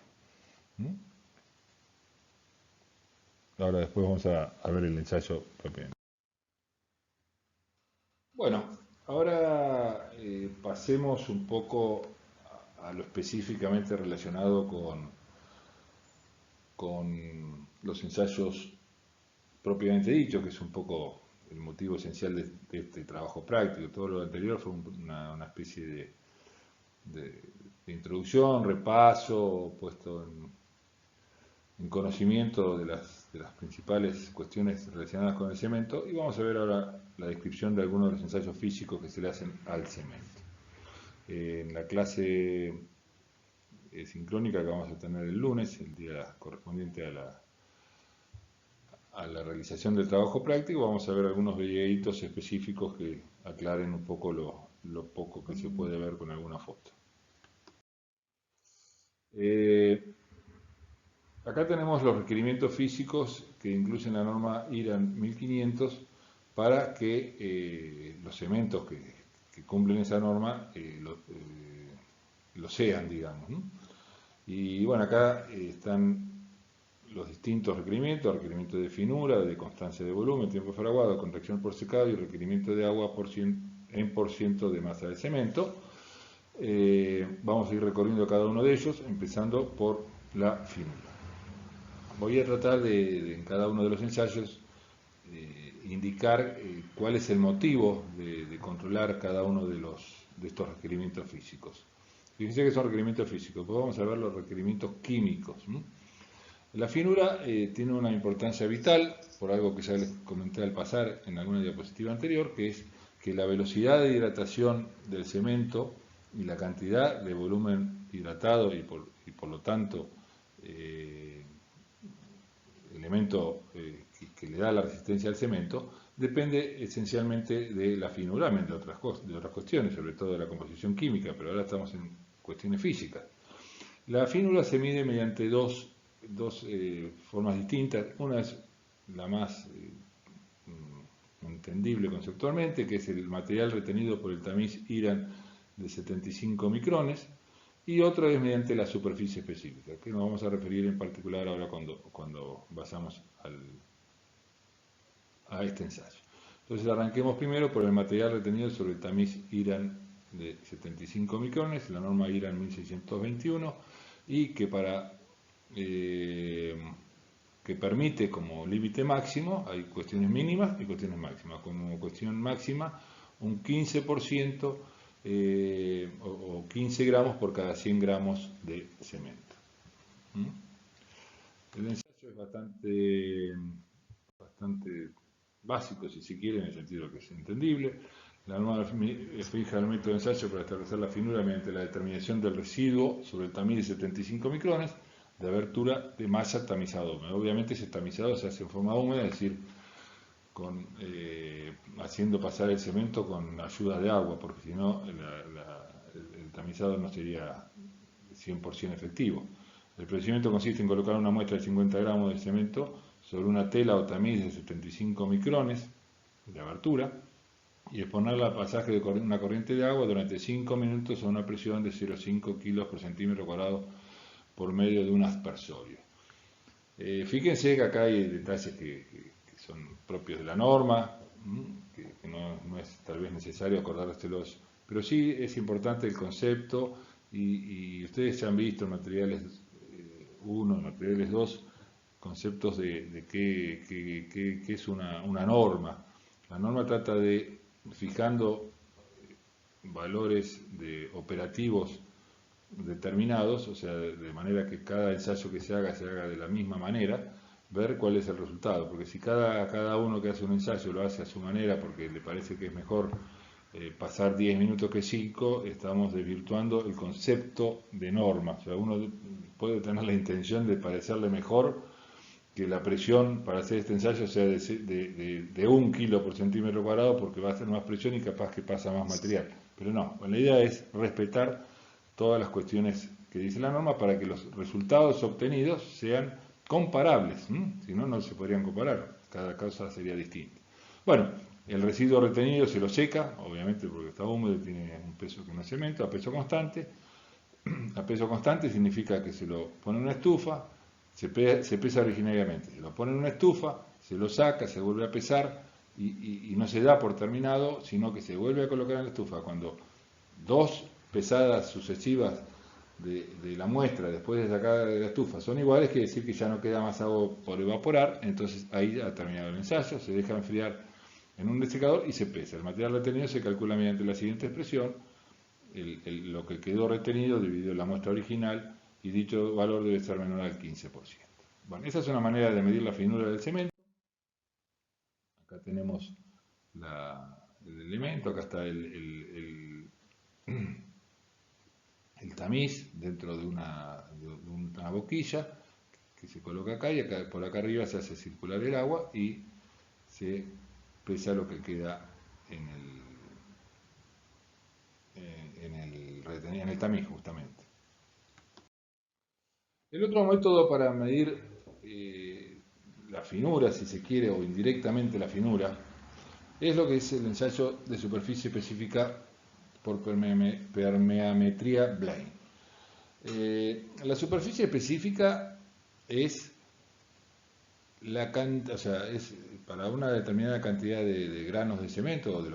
Ahora después vamos a ver el ensayo propiamente. Bueno, ahora pasemos un poco a lo específicamente relacionado con los ensayos propiamente dichos, que es un poco el motivo esencial de este trabajo práctico. Todo lo anterior fue una especie de introducción, repaso, puesto en conocimiento de las principales cuestiones relacionadas con el cemento, y vamos a ver ahora la descripción de algunos de los ensayos físicos que se le hacen al cemento. En la clase sincrónica que vamos a tener el lunes, el día correspondiente a la realización del trabajo práctico, vamos a ver algunos videitos específicos que aclaren un poco lo poco que se puede ver con alguna foto. Acá tenemos los requerimientos físicos que incluyen la norma IRAN 1500 para que los cementos que cumplen esa norma lo sean, digamos, ¿no? Y bueno, acá están los distintos requerimientos: requerimiento de finura, de constancia de volumen, tiempo fraguado, contracción por secado y requerimiento de agua en % de masa de cemento. Vamos a ir recorriendo cada uno de ellos, empezando por la finura. Voy a tratar en cada uno de los ensayos indicar cuál es el motivo de controlar cada uno de estos requerimientos físicos. Fíjense que son requerimientos físicos, pues vamos a ver los requerimientos químicos. La finura tiene una importancia vital, por algo que ya les comenté al pasar en alguna diapositiva anterior, que es que la velocidad de hidratación del cemento y la cantidad de volumen hidratado y por lo tanto elemento que le da la resistencia al cemento, depende esencialmente de la finura, de otras cuestiones, sobre todo de la composición química, pero ahora estamos en cuestiones físicas. La fínula se mide mediante dos formas distintas. Una es la más entendible conceptualmente, que es el material retenido por el tamiz IRAN de 75 micrones, y otra es mediante la superficie específica, que nos vamos a referir en particular ahora cuando vayamos a este ensayo. Entonces arranquemos primero por el material retenido sobre el tamiz IRAN de 75 micrones, la norma IRAN 1621, y que que permite como límite máximo, hay cuestiones mínimas y cuestiones máximas. Como cuestión máxima, un 15% o 15 gramos por cada 100 gramos de cemento. El ensayo es bastante básico, si se quiere, en el sentido que es entendible. La norma fija el método de ensayo para establecer la finura mediante la determinación del residuo sobre el tamiz de 75 micrones de abertura de masa tamizado húmedo. Obviamente ese tamizado se hace en forma húmeda, es decir, haciendo pasar el cemento con ayuda de agua, porque si no el tamizado no sería 100% efectivo. El procedimiento consiste en colocar una muestra de 50 gramos de cemento sobre una tela o tamiz de 75 micrones de abertura y exponerla al pasaje de una corriente de agua durante 5 minutos a una presión de 0,5 kilos por centímetro cuadrado por medio de un aspersorio. Fíjense que acá hay detalles que son propios de la norma, que no es tal vez necesario acordárselos, pero sí es importante el concepto y ustedes ya han visto en materiales 1, en materiales 2, conceptos de qué es una norma. La norma trata de, fijando valores operativos determinados, o sea, de manera que cada ensayo que se haga de la misma manera, ver cuál es el resultado, porque si cada uno que hace un ensayo lo hace a su manera porque le parece que es mejor pasar 10 minutos que 5, estamos desvirtuando el concepto de norma. O sea, uno puede tener la intención de parecerle mejor que la presión para hacer este ensayo sea de 1 kilo por centímetro cuadrado porque va a hacer más presión y capaz que pasa más material. Pero no, la idea es respetar todas las cuestiones que dice la norma para que los resultados obtenidos sean comparables. Si no, no se podrían comparar, cada cosa sería distinta. Bueno, el residuo retenido se lo seca, obviamente porque está húmedo y tiene un peso que no es cemento, a peso constante. A peso constante significa que se lo pone en una estufa, se pesa originariamente, se lo pone en una estufa, se lo saca, se vuelve a pesar y no se da por terminado, sino que se vuelve a colocar en la estufa. Cuando dos pesadas sucesivas de la muestra después de sacar de la estufa son iguales, quiere decir que ya no queda más agua por evaporar, entonces ahí ha terminado el ensayo, se deja enfriar en un desecador y se pesa. El material retenido se calcula mediante la siguiente expresión: lo que quedó retenido dividido la muestra original, y dicho valor debe ser menor al 15%. Bueno, esa es una manera de medir la finura del cemento. Acá tenemos el elemento, acá está el tamiz dentro de una boquilla que se coloca acá, y acá, por acá arriba se hace circular el agua y se pesa lo que queda en el tamiz justamente. El otro método para medir la finura, si se quiere, o indirectamente la finura, es lo que es el ensayo de superficie específica por permeametría Blaine. La superficie específica es es para una determinada cantidad de granos de cemento o de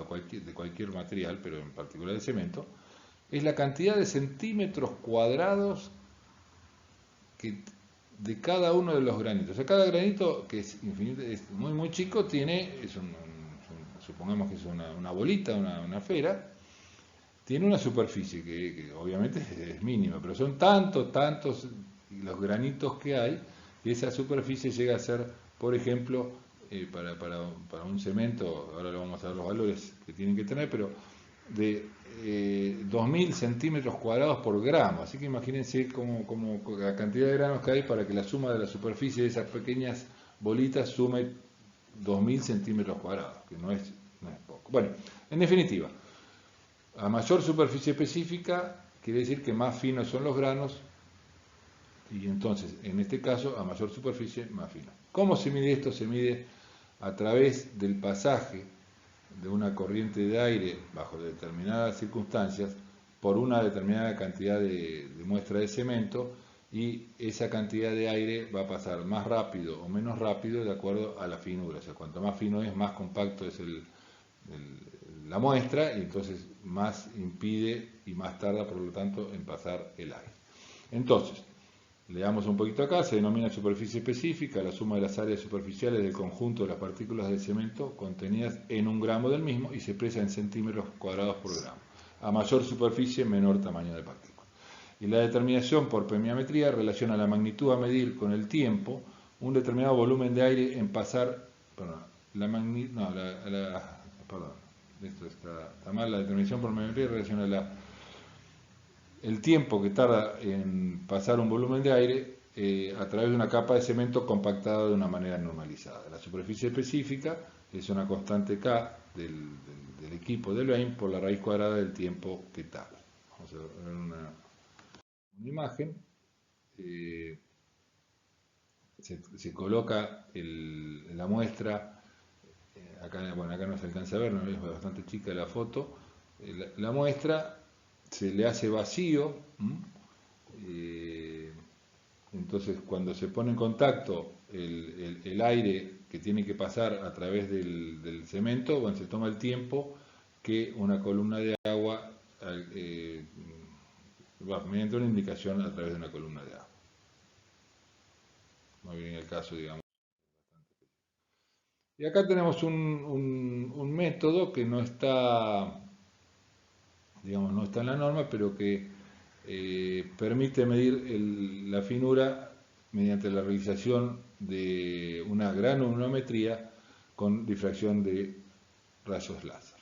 cualquier material, pero en particular de cemento, es la cantidad de centímetros cuadrados de cada uno de los granitos. O sea, cada granito, que es muy chico, supongamos que es una bolita, una esfera, tiene una superficie que obviamente es mínima, pero son tantos los granitos que hay, que esa superficie llega a ser, por ejemplo, para un cemento, ahora le vamos a dar los valores que tienen que tener, pero de 2000 centímetros cuadrados por gramo. Así que imagínense como la cantidad de granos que hay para que la suma de la superficie de esas pequeñas bolitas sume 2000 centímetros cuadrados, que no es poco. Bueno, en definitiva, a mayor superficie específica quiere decir que más finos son los granos, y entonces, en este caso, a mayor superficie, más fino. ¿Cómo se mide esto? Se mide a través del pasaje de una corriente de aire bajo determinadas circunstancias por una determinada cantidad de muestra de cemento, y esa cantidad de aire va a pasar más rápido o menos rápido de acuerdo a la finura. O sea, cuanto más fino es, más compacto es la muestra, y entonces más impide y más tarda, por lo tanto, en pasar el aire. Entonces, leamos un poquito acá. Se denomina superficie específica la suma de las áreas superficiales del conjunto de las partículas de cemento contenidas en un gramo del mismo, y se expresa en centímetros cuadrados por gramo. A mayor superficie, menor tamaño de partícula. Y la determinación por permeabilidad relaciona la magnitud a medir con el tiempo un determinado volumen de aire en pasar. Perdón, perdón, esto está mal. La determinación por permeabilidad relaciona el tiempo que tarda en pasar un volumen de aire a través de una capa de cemento compactada de una manera normalizada. La superficie específica es una constante K del equipo de Lane por la raíz cuadrada del tiempo que tarda. Vamos a ver una imagen. Se coloca la muestra, acá no se alcanza a ver, no es bastante chica la foto. La muestra se le hace vacío, entonces cuando se pone en contacto el aire que tiene que pasar a través del cemento, bueno, se toma el tiempo que una columna de agua mediante una indicación a través de una columna de agua. Muy bien, el caso, digamos. Y acá tenemos un método que no está, digamos, no está en la norma, pero que permite medir la finura mediante la realización de una granulometría con difracción de rayos láser.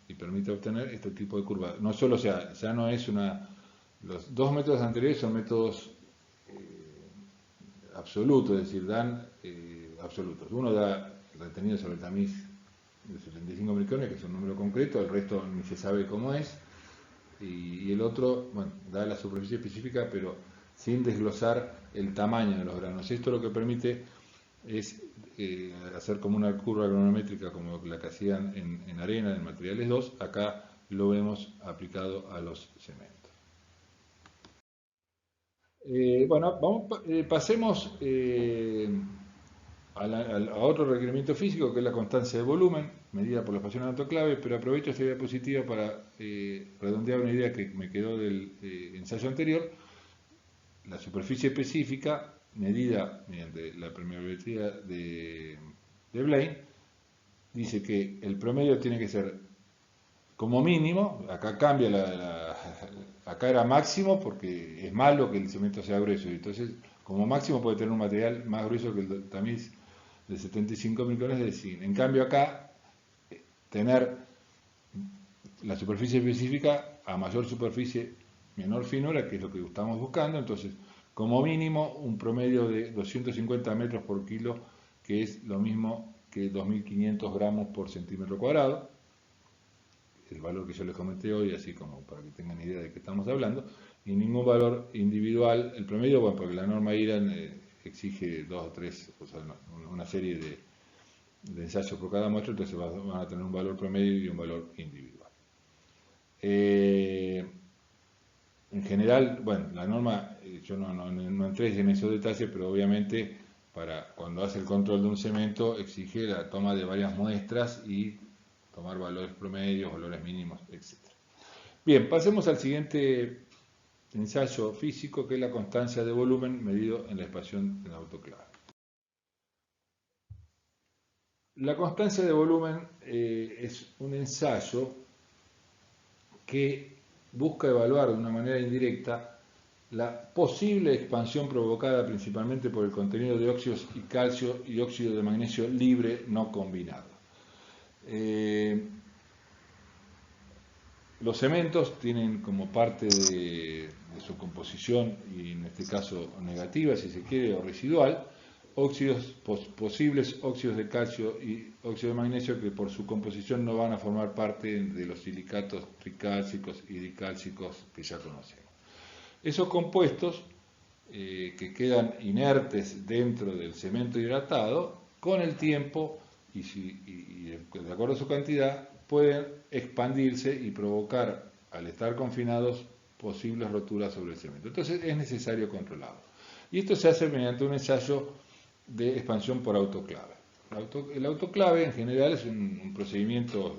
Y permite obtener este tipo de curvas. No solo, o sea, ya no es los dos métodos anteriores son métodos absolutos, es decir, dan absolutos. Uno da retenido sobre el tamiz de 75 micrones, que es un número concreto, el resto ni se sabe cómo es, y el otro, bueno, da la superficie específica, pero sin desglosar el tamaño de los granos. Esto lo que permite es hacer como una curva granulométrica como la que hacían en arena, en materiales 2, acá lo vemos aplicado a los cementos. Bueno, pasemos a otro requerimiento físico, que es la constancia de volumen, medida por la ecuación autoclave, pero aprovecho esta diapositiva para redondear una idea que me quedó del ensayo anterior. La superficie específica, medida mediante la permeabilidad de Blaine, dice que el promedio tiene que ser como mínimo, acá cambia acá era máximo porque es malo que el cemento sea grueso, y entonces como máximo puede tener un material más grueso que el tamiz de 75 micrones de zinc. En cambio acá, tener la superficie específica a mayor superficie, menor finura, que es lo que estamos buscando, entonces como mínimo un promedio de 250 metros por kilo, que es lo mismo que 2.500 gramos por centímetro cuadrado, el valor que yo les comenté hoy, así como para que tengan idea de qué estamos hablando, y ningún valor individual. El promedio, bueno, porque la norma IRAN exige 2 o 3, o sea, una serie de ensayos por cada muestra, entonces van a tener un valor promedio y un valor individual. En general, bueno, la norma, yo no entré en esos detalles, pero obviamente cuando hace el control de un cemento exige la toma de varias muestras y tomar valores promedios, valores mínimos, etc. Bien, pasemos al siguiente ensayo físico, que es la constancia de volumen medido en la expansión del autoclave. La constancia de volumen es un ensayo que busca evaluar de una manera indirecta la posible expansión provocada principalmente por el contenido de óxidos y calcio y óxido de magnesio libre no combinado. Los cementos tienen como parte de su composición, y en este caso negativa si se quiere, o residual, posibles óxidos de calcio y óxido de magnesio que por su composición no van a formar parte de los silicatos tricálcicos y dicálcicos que ya conocemos. Esos compuestos que quedan inertes dentro del cemento hidratado, con el tiempo y de acuerdo a su cantidad, pueden expandirse y provocar, al estar confinados, posibles roturas sobre el cemento. Entonces es necesario controlarlo. Y esto se hace mediante un ensayo de expansión por autoclave. El autoclave en general es un procedimiento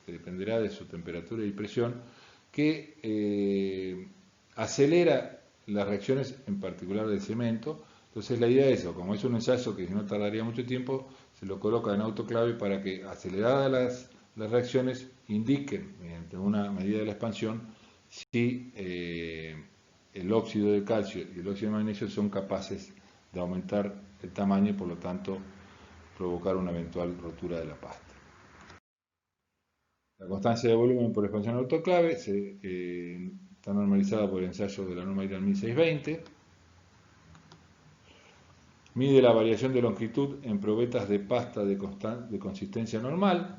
que dependerá de su temperatura y presión que acelera las reacciones, en particular del cemento. Entonces la idea es eso, como es un ensayo que no tardaría mucho tiempo, se lo coloca en autoclave para que, aceleradas las reacciones, indiquen mediante una medida de la expansión si el óxido de calcio y el óxido de magnesio son capaces de aumentar el tamaño y por lo tanto provocar una eventual rotura de la pasta. La constancia de volumen por expansión autoclave está normalizada por el ensayo de la norma IRAL 1620. Mide la variación de longitud en probetas de pasta de consistencia normal.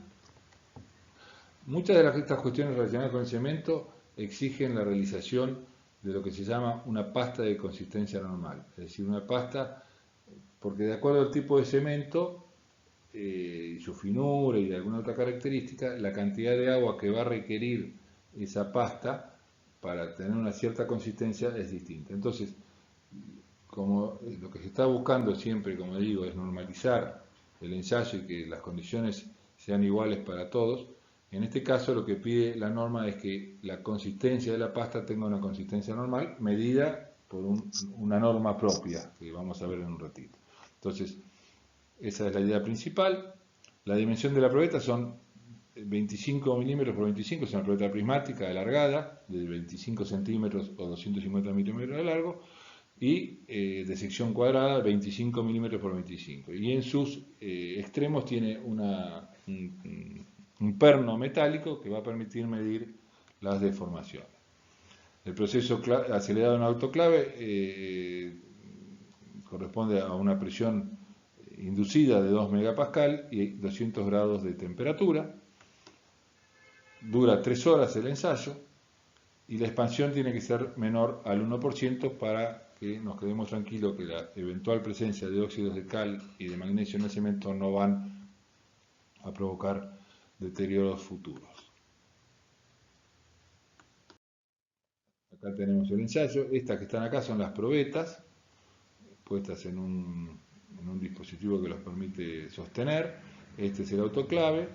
Muchas de estas cuestiones relacionadas con el cemento exigen la realización de lo que se llama una pasta de consistencia normal. Es decir, una pasta, porque de acuerdo al tipo de cemento, y su finura y de alguna otra característica, la cantidad de agua que va a requerir esa pasta para tener una cierta consistencia es distinta. Entonces, como lo que se está buscando siempre, como digo, es normalizar el ensayo y que las condiciones sean iguales para todos, en este caso lo que pide la norma es que la consistencia de la pasta tenga una consistencia normal medida por una norma propia, que vamos a ver en un ratito. Entonces, esa es la idea principal. La dimensión de la probeta son 25 milímetros por 25, es una probeta prismática alargada, de 25 centímetros o 250 milímetros de largo, y de sección cuadrada 25 milímetros por 25. Y en sus extremos tiene un perno metálico que va a permitir medir las deformaciones. El proceso acelerado en autoclave corresponde a una presión inducida de 2 megapascal y 200 grados de temperatura. Dura 3 horas el ensayo y la expansión tiene que ser menor al 1% para que nos quedemos tranquilos que la eventual presencia de óxidos de cal y de magnesio en el cemento no van a provocar deterioros futuros. Acá tenemos el ensayo. Estas que están acá son las probetas, puestas en un dispositivo que los permite sostener. Este es el autoclave,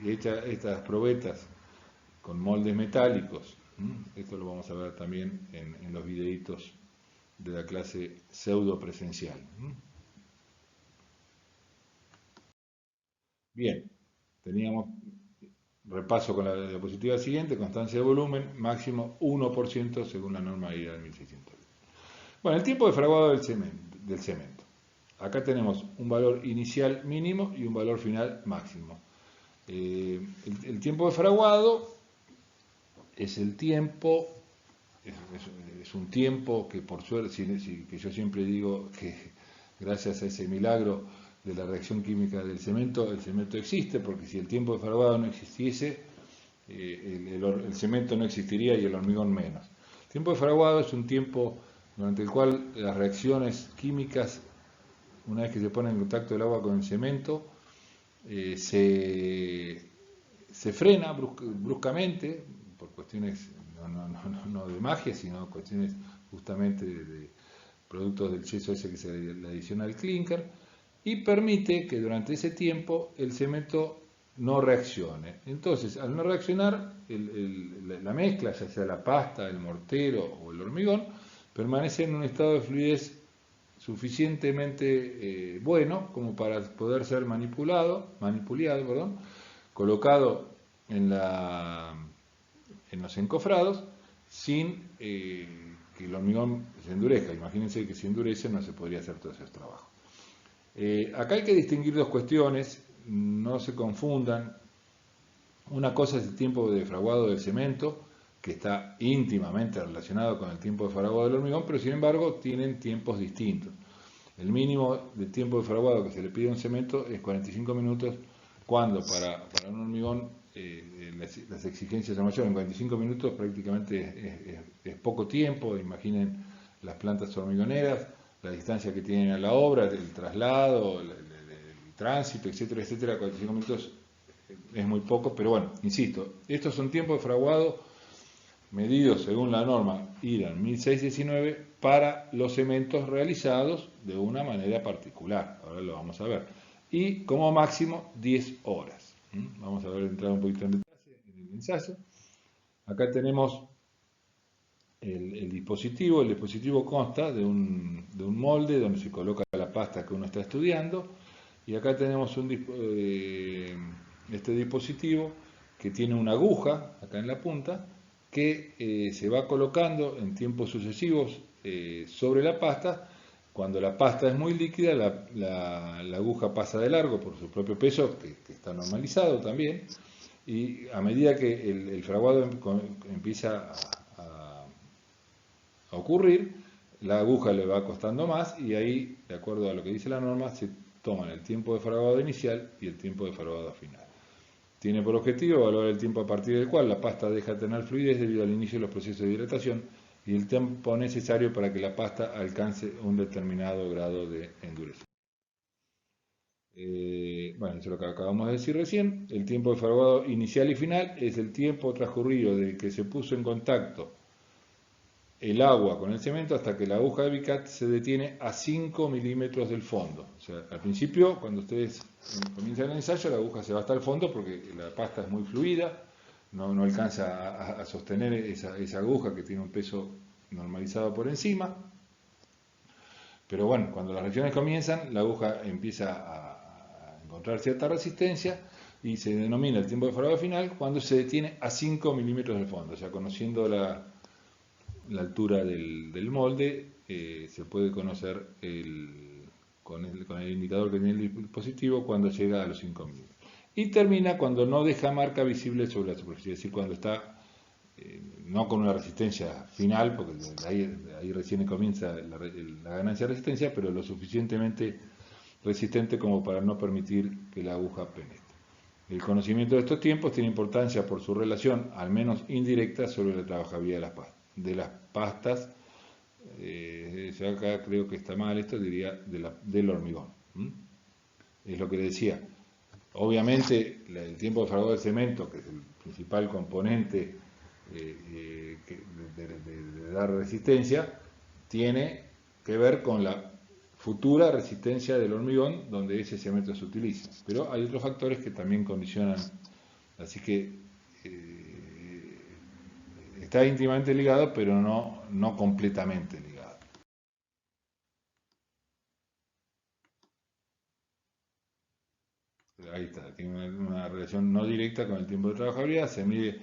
y estas probetas con moldes metálicos, esto lo vamos a ver también en los videitos de la clase pseudo presencial. Bien, teníamos repaso con la diapositiva siguiente, constancia de volumen, máximo 1% según la norma IRAL 1600. Bueno, el tiempo de fraguado del cemento. Acá tenemos un valor inicial mínimo y un valor final máximo. El tiempo de fraguado es el tiempo, es un tiempo que por suerte, que yo siempre digo que gracias a ese milagro de la reacción química del cemento, el cemento existe, porque si el tiempo de fraguado no existiese, el cemento no existiría y el hormigón menos. El tiempo de fraguado es un tiempo durante el cual las reacciones químicas, una vez que se pone en contacto el agua con el cemento, se frena bruscamente, por cuestiones no de magia, sino cuestiones justamente de productos del yeso ese que se le adiciona al clínker, y permite que durante ese tiempo el cemento no reaccione. Entonces, al no reaccionar, la mezcla, ya sea la pasta, el mortero o el hormigón, permanece en un estado de fluidez suficientemente bueno como para poder ser manipulado, colocado en los encofrados sin que el hormigón se endurezca. Imagínense que si endurece no se podría hacer todo ese trabajo. Acá hay que distinguir dos cuestiones, no se confundan. Una cosa es el tiempo de fraguado del cemento, que está íntimamente relacionado con el tiempo de fraguado del hormigón, pero sin embargo tienen tiempos distintos. El mínimo de tiempo de fraguado que se le pide a un cemento es 45 minutos, cuando para un hormigón las exigencias son mayores. En 45 minutos prácticamente es poco tiempo. Imaginen las plantas hormigoneras, la distancia que tienen a la obra, el traslado, el tránsito, etcétera, etcétera. 45 minutos es muy poco, pero bueno, insisto, estos son tiempos de fraguado medidos según la norma IRAN 1619 para los cementos realizados de una manera particular. Ahora lo vamos a ver. Y como máximo 10 horas. Vamos a ver, entrar un poquito en detalle en el ensayo. Acá tenemos el dispositivo. El dispositivo consta de un molde donde se coloca la pasta que uno está estudiando. Y acá tenemos este dispositivo que tiene una aguja acá en la punta que se va colocando en tiempos sucesivos sobre la pasta. Cuando la pasta es muy líquida, la aguja pasa de largo por su propio peso, que está normalizado también, y a medida que el fraguado empieza a ocurrir, la aguja le va costando más y ahí, de acuerdo a lo que dice la norma, se toman el tiempo de fraguado inicial y el tiempo de fraguado final. Tiene por objetivo evaluar el tiempo a partir del cual la pasta deja de tener fluidez debido al inicio de los procesos de hidratación y el tiempo necesario para que la pasta alcance un determinado grado de endurecimiento. Bueno, eso es lo que acabamos de decir recién. El tiempo de fraguado inicial y final es el tiempo transcurrido desde que se puso en contacto el agua con el cemento hasta que la aguja de Vicat se detiene a 5 milímetros del fondo. O sea, al principio, cuando ustedes comienzan el ensayo, la aguja se va hasta el fondo porque la pasta es muy fluida, no alcanza a sostener esa aguja que tiene un peso normalizado por encima. Pero bueno, cuando las reacciones comienzan, la aguja empieza a encontrar cierta resistencia y se denomina el tiempo de fraguado final cuando se detiene a 5 milímetros del fondo. O sea, conociendo la altura del molde, se puede conocer con el indicador que tiene el dispositivo cuando llega a los 5 milímetros. Y termina cuando no deja marca visible sobre la superficie, es decir, cuando está no con una resistencia final, porque ahí recién comienza la ganancia de resistencia, pero lo suficientemente resistente como para no permitir que la aguja penetre. El conocimiento de estos tiempos tiene importancia por su relación, al menos indirecta, sobre la trabajabilidad de las pastas. Yo acá creo que está mal esto, diría del hormigón. Es lo que le decía. Obviamente, el tiempo de fraguado del cemento, que es el principal componente de dar resistencia, tiene que ver con la futura resistencia del hormigón donde ese cemento se utiliza. Pero hay otros factores que también condicionan, así que está íntimamente ligado, pero no completamente ligado. Ahí está, tiene una relación no directa con el tiempo de trabajabilidad, se mide.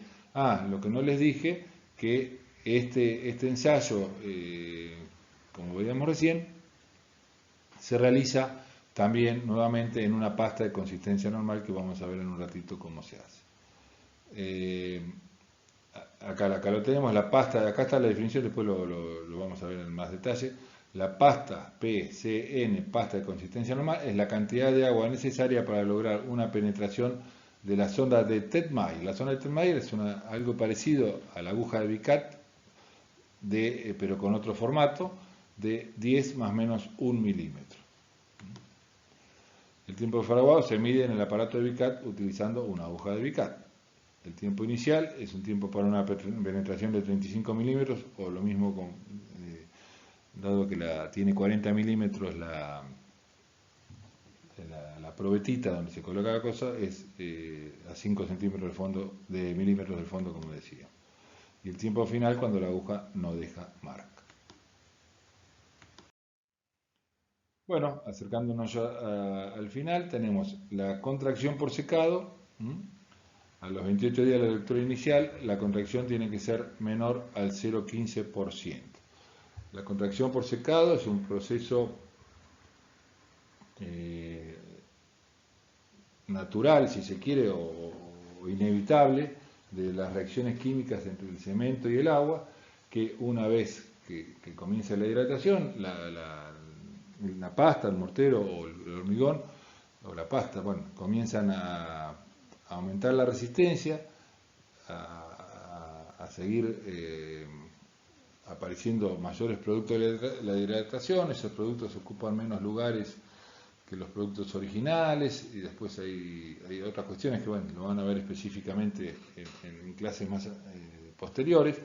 Lo que no les dije, que este ensayo, como veíamos recién, se realiza también nuevamente en una pasta de consistencia normal que vamos a ver en un ratito cómo se hace. Acá lo tenemos, la pasta, acá está la definición, después lo vamos a ver en más detalle. La pasta PCN, pasta de consistencia normal, es la cantidad de agua necesaria para lograr una penetración de la sonda de Ted-Mayer. La sonda de Ted-Mayer es algo parecido a la aguja de Vicat, pero con otro formato, de 10 más menos 1 milímetro. El tiempo de fraguado se mide en el aparato de Vicat utilizando una aguja de Vicat. El tiempo inicial es un tiempo para una penetración de 35 milímetros, o lo mismo dado que tiene 40 milímetros la probetita donde se coloca la cosa, es a 5 centímetros de milímetros del fondo, como decía. Y el tiempo final cuando la aguja no deja marca. Bueno, acercándonos ya al final, tenemos la contracción por secado. A los 28 días de la lectura inicial, la contracción tiene que ser menor al 0,15%. La contracción por secado es un proceso natural, si se quiere, o inevitable, de las reacciones químicas entre el cemento y el agua, que una vez que comienza la hidratación, la pasta, el mortero o el hormigón o la pasta, bueno, comienzan a aumentar la resistencia, a seguir apareciendo mayores productos de la hidratación, esos productos ocupan menos lugares que los productos originales, y después hay otras cuestiones que bueno, lo van a ver específicamente en clases más posteriores,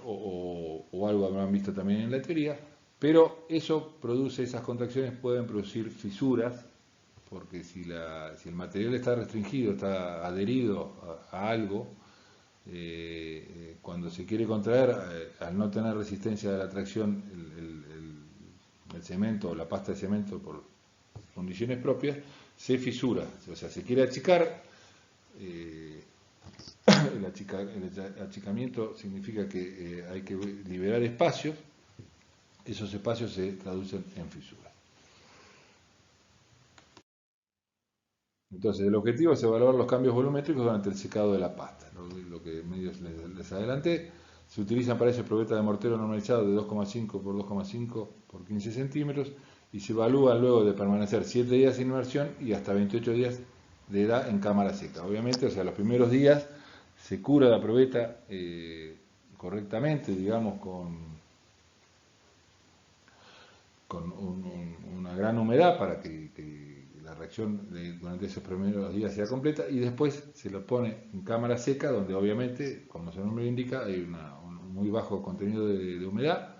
o algo habrán visto también en la teoría, pero eso produce, esas contracciones pueden producir fisuras, porque si el material está restringido, está adherido a algo, cuando se quiere contraer, al no tener resistencia a la tracción, el cemento o la pasta de cemento por condiciones propias, se fisura, o sea, se quiere achicar. El achicamiento significa que hay que liberar espacios, esos espacios se traducen en fisuras. Entonces, el objetivo es evaluar los cambios volumétricos durante el secado de la pasta. Lo que medios les adelanté. Se utilizan para eso probetas de mortero normalizado de 2,5 por 2,5 por 15 centímetros y se evalúan luego de permanecer 7 días sin inmersión y hasta 28 días de edad en cámara seca. Obviamente, o sea, los primeros días se cura la probeta correctamente, digamos, con una gran humedad para que la reacción durante esos primeros días sea completa, y después se lo pone en cámara seca, donde obviamente, como su nombre indica, hay un muy bajo contenido de humedad,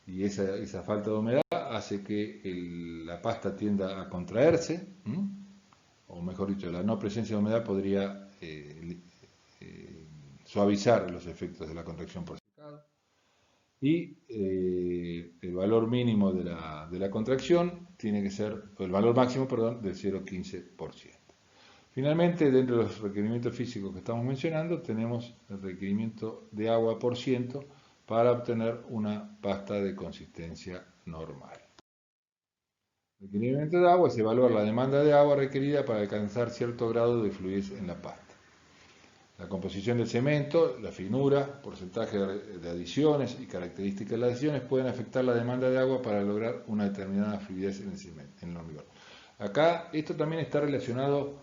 y esa falta de humedad hace que la pasta tienda a contraerse, o mejor dicho, la no presencia de humedad podría suavizar los efectos de la contracción por secado. Y el valor mínimo de la contracción tiene que ser, el valor máximo, perdón, del 0,15%. Finalmente, dentro de los requerimientos físicos que estamos mencionando, tenemos el requerimiento de agua por ciento para obtener una pasta de consistencia normal. El requerimiento de agua es evaluar la demanda de agua requerida para alcanzar cierto grado de fluidez en la pasta. La composición del cemento, la finura, porcentaje de adiciones y características de las adiciones pueden afectar la demanda de agua para lograr una determinada fluidez en el cemento, en el hormigón. Acá esto también está relacionado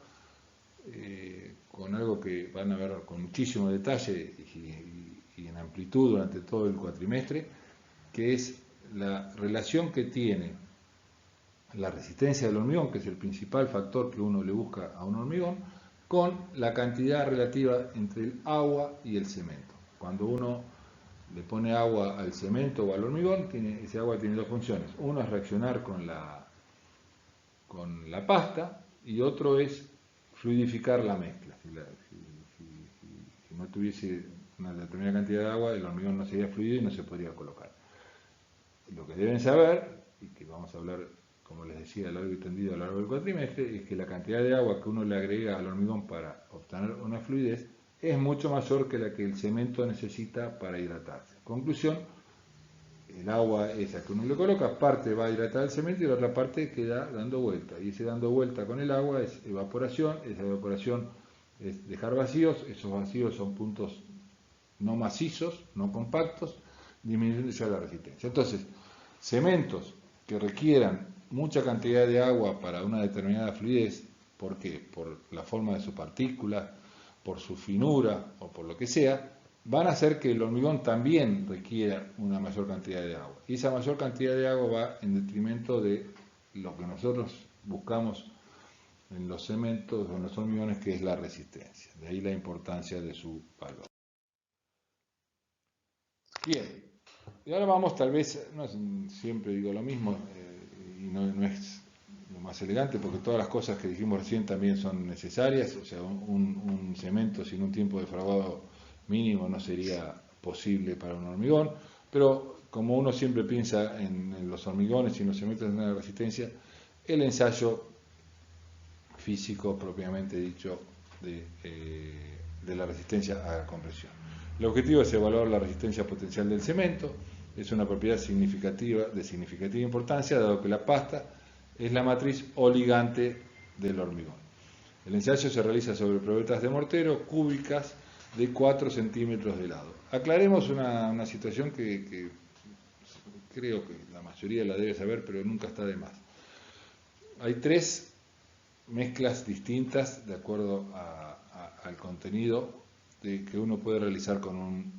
con algo que van a ver con muchísimo detalle y en amplitud durante todo el cuatrimestre, que es la relación que tiene la resistencia del hormigón, que es el principal factor que uno le busca a un hormigón, con la cantidad relativa entre el agua y el cemento. Cuando uno le pone agua al cemento o al hormigón, ese agua tiene dos funciones. Uno es reaccionar con la pasta, y otro es fluidificar la mezcla. Si no tuviese una determinada cantidad de agua, el hormigón no sería fluido y no se podría colocar. Lo que deben saber, y que vamos a hablar, como les decía, largo y tendido a lo largo del cuatrimestre, es que la cantidad de agua que uno le agrega al hormigón para obtener una fluidez es mucho mayor que la que el cemento necesita para hidratarse. Conclusión, el agua esa que uno le coloca, parte va a hidratar el cemento y la otra parte queda dando vuelta. Y ese dando vuelta con el agua es evaporación, esa evaporación es dejar vacíos, esos vacíos son puntos no macizos, no compactos, disminuyendo ya la resistencia. Entonces, cementos que requieran mucha cantidad de agua para una determinada fluidez, ¿por qué? Por la forma de sus partículas, por su finura o por lo que sea, van a hacer que el hormigón también requiera una mayor cantidad de agua. Y esa mayor cantidad de agua va en detrimento de lo que nosotros buscamos en los cementos o en los hormigones, que es la resistencia. De ahí la importancia de su valor. Bien, y ahora vamos, tal vez, no siempre digo lo mismo, y no es lo más elegante, porque todas las cosas que dijimos recién también son necesarias, o sea, un cemento sin un tiempo de fraguado mínimo no sería posible para un hormigón, pero como uno siempre piensa en los hormigones y en los cementos de una resistencia, el ensayo físico propiamente dicho de la resistencia a la compresión. El objetivo es evaluar la resistencia potencial del cemento. Es una propiedad de significativa importancia, dado que la pasta es la matriz o ligante del hormigón. El ensayo se realiza sobre probetas de mortero cúbicas de 4 centímetros de lado. Aclaremos una situación que creo que la mayoría la debe saber, pero nunca está de más. Hay 3 mezclas distintas de acuerdo al contenido que uno puede realizar con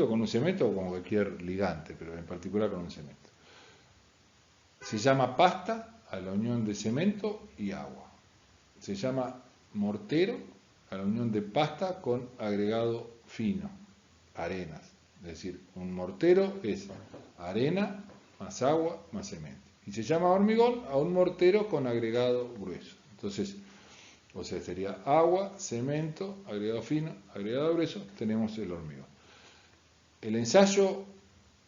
con un cemento o con cualquier ligante, pero en particular con un cemento. Se llama pasta a la unión de cemento y agua. Se llama mortero a la unión de pasta con agregado fino, arenas. Es decir, un mortero es arena más agua más cemento. Y se llama hormigón a un mortero con agregado grueso. Entonces, o sea, sería agua, cemento, agregado fino, agregado grueso, tenemos el hormigón. El ensayo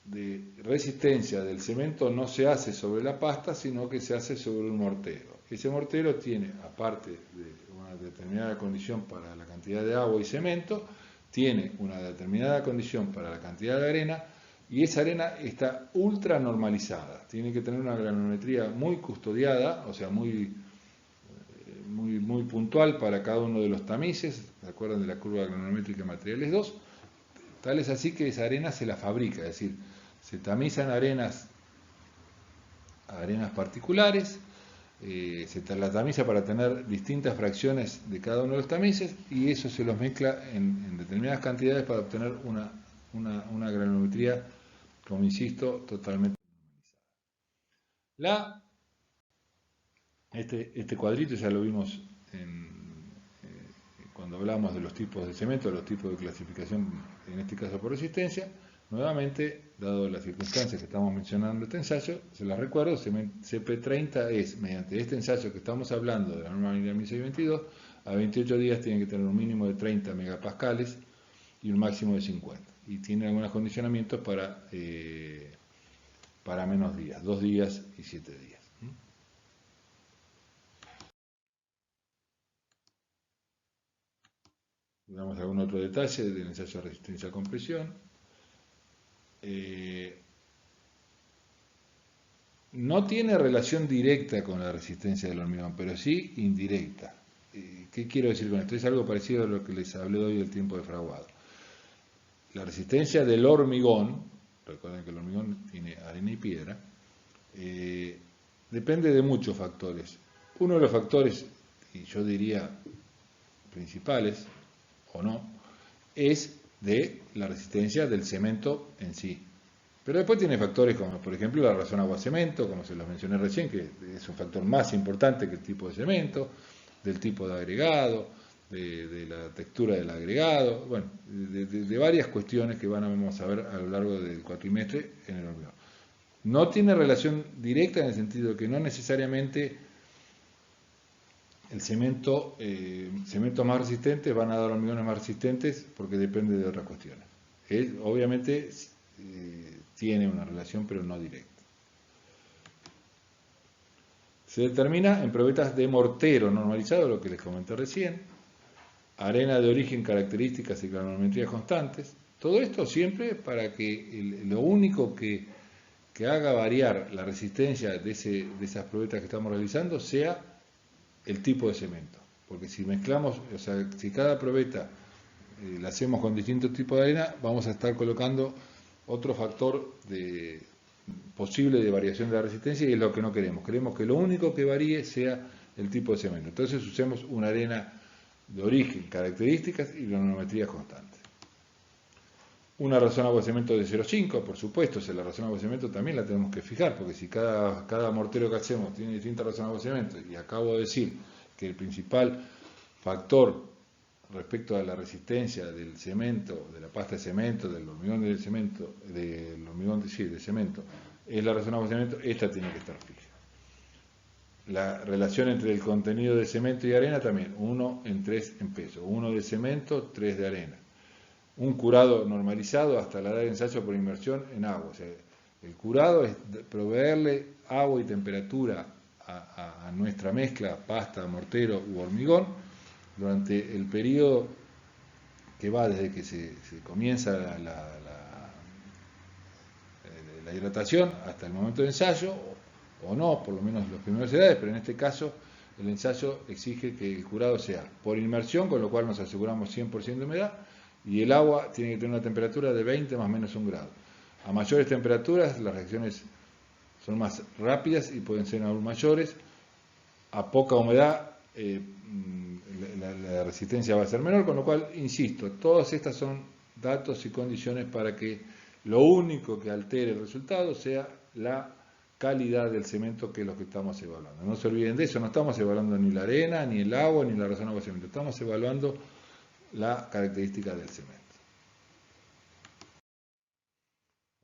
de resistencia del cemento no se hace sobre la pasta, sino que se hace sobre un mortero. Ese mortero tiene, aparte de una determinada condición para la cantidad de agua y cemento, tiene una determinada condición para la cantidad de arena, y esa arena está ultra normalizada. Tiene que tener una granulometría muy custodiada, o sea, muy puntual para cada uno de los tamices. ¿Se acuerdan de la curva granulométrica de materiales 2? Tal es así que esa arena se la fabrica, es decir, se tamizan arenas particulares, se la tamiza para tener distintas fracciones de cada uno de los tamices, y eso se los mezcla en determinadas cantidades para obtener una granulometría, como insisto, totalmente normalizada. Este cuadrito ya lo vimos cuando hablamos de los tipos de cemento, los tipos de clasificación, en este caso por resistencia. Nuevamente, dado las circunstancias que estamos mencionando este ensayo, se las recuerdo, CP30 es, mediante este ensayo que estamos hablando de la norma 1622, a 28 días tiene que tener un mínimo de 30 megapascales y un máximo de 50. Y tiene algunos condicionamientos para menos días, 2 días y 7 días. Damos algún otro detalle del ensayo de resistencia a compresión. No tiene relación directa con la resistencia del hormigón, pero sí indirecta. ¿Qué quiero decir con esto? Es algo parecido a lo que les hablé hoy del tiempo de fraguado. La resistencia del hormigón, recuerden que el hormigón tiene arena y piedra, depende de muchos factores. Uno de los factores, y yo diría principales, o no, es de la resistencia del cemento en sí. Pero después tiene factores como, por ejemplo, la razón agua-cemento, como se los mencioné recién, que es un factor más importante que el tipo de cemento, del tipo de agregado, de la textura del agregado, bueno, de varias cuestiones que vamos a ver a lo largo del cuatrimestre en el hormigón. No tiene relación directa en el sentido de que no necesariamente el cemento más resistente van a dar hormigones más resistentes, porque depende de otras cuestiones. Obviamente tiene una relación, pero no directa. Se determina en probetas de mortero normalizado, lo que les comenté recién, arena de origen, características y granulometrías constantes. Todo esto siempre para que lo único que haga variar la resistencia de esas probetas que estamos realizando sea el tipo de cemento. Porque si mezclamos, o sea, si cada probeta la hacemos con distintos tipos de arena, vamos a estar colocando otro factor posible de variación de la resistencia, y es lo que no queremos. Queremos que lo único que varíe sea el tipo de cemento. Entonces usemos una arena de origen, características y granulometrías constantes. Una razón agua-cemento de 0,5, por supuesto, la razón agua-cemento también la tenemos que fijar, porque si cada mortero que hacemos tiene distinta razón agua-cemento, y acabo de decir que el principal factor respecto a la resistencia del cemento, de la pasta de cemento, del hormigón de cemento, de cemento, es la razón agua-cemento, esta tiene que estar fija. La relación entre el contenido de cemento y arena también, 1 en 3 en peso, 1 de cemento, 3 de arena. Un curado normalizado hasta la edad de ensayo por inmersión en agua. O sea, el curado es proveerle agua y temperatura a nuestra mezcla, pasta, mortero u hormigón, durante el periodo que va desde que se comienza la hidratación hasta el momento de ensayo, o no, por lo menos los primeros edades, pero en este caso el ensayo exige que el curado sea por inmersión, con lo cual nos aseguramos 100% de humedad, y el agua tiene que tener una temperatura de 20 más o menos 1 grado. A mayores temperaturas las reacciones son más rápidas y pueden ser aún mayores. A poca humedad la resistencia va a ser menor, con lo cual, insisto, todas estas son datos y condiciones para que lo único que altere el resultado sea la calidad del cemento, que es lo que estamos evaluando. No se olviden de eso, no estamos evaluando ni la arena, ni el agua, ni la razón de cemento, estamos evaluando la característica del cemento.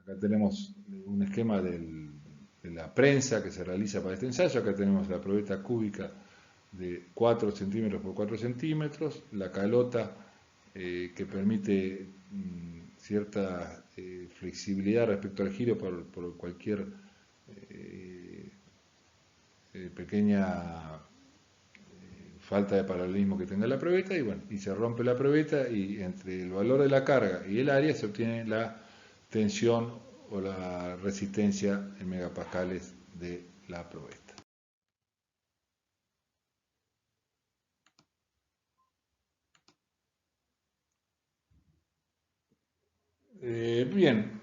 Acá tenemos un esquema de la prensa que se realiza para este ensayo. Acá tenemos la probeta cúbica de 4 centímetros por 4 centímetros, la calota que permite cierta flexibilidad respecto al giro por cualquier pequeña falta de paralelismo que tenga la probeta, y bueno, y se rompe la probeta, y entre el valor de la carga y el área se obtiene la tensión o la resistencia en megapascales de la probeta. Bien,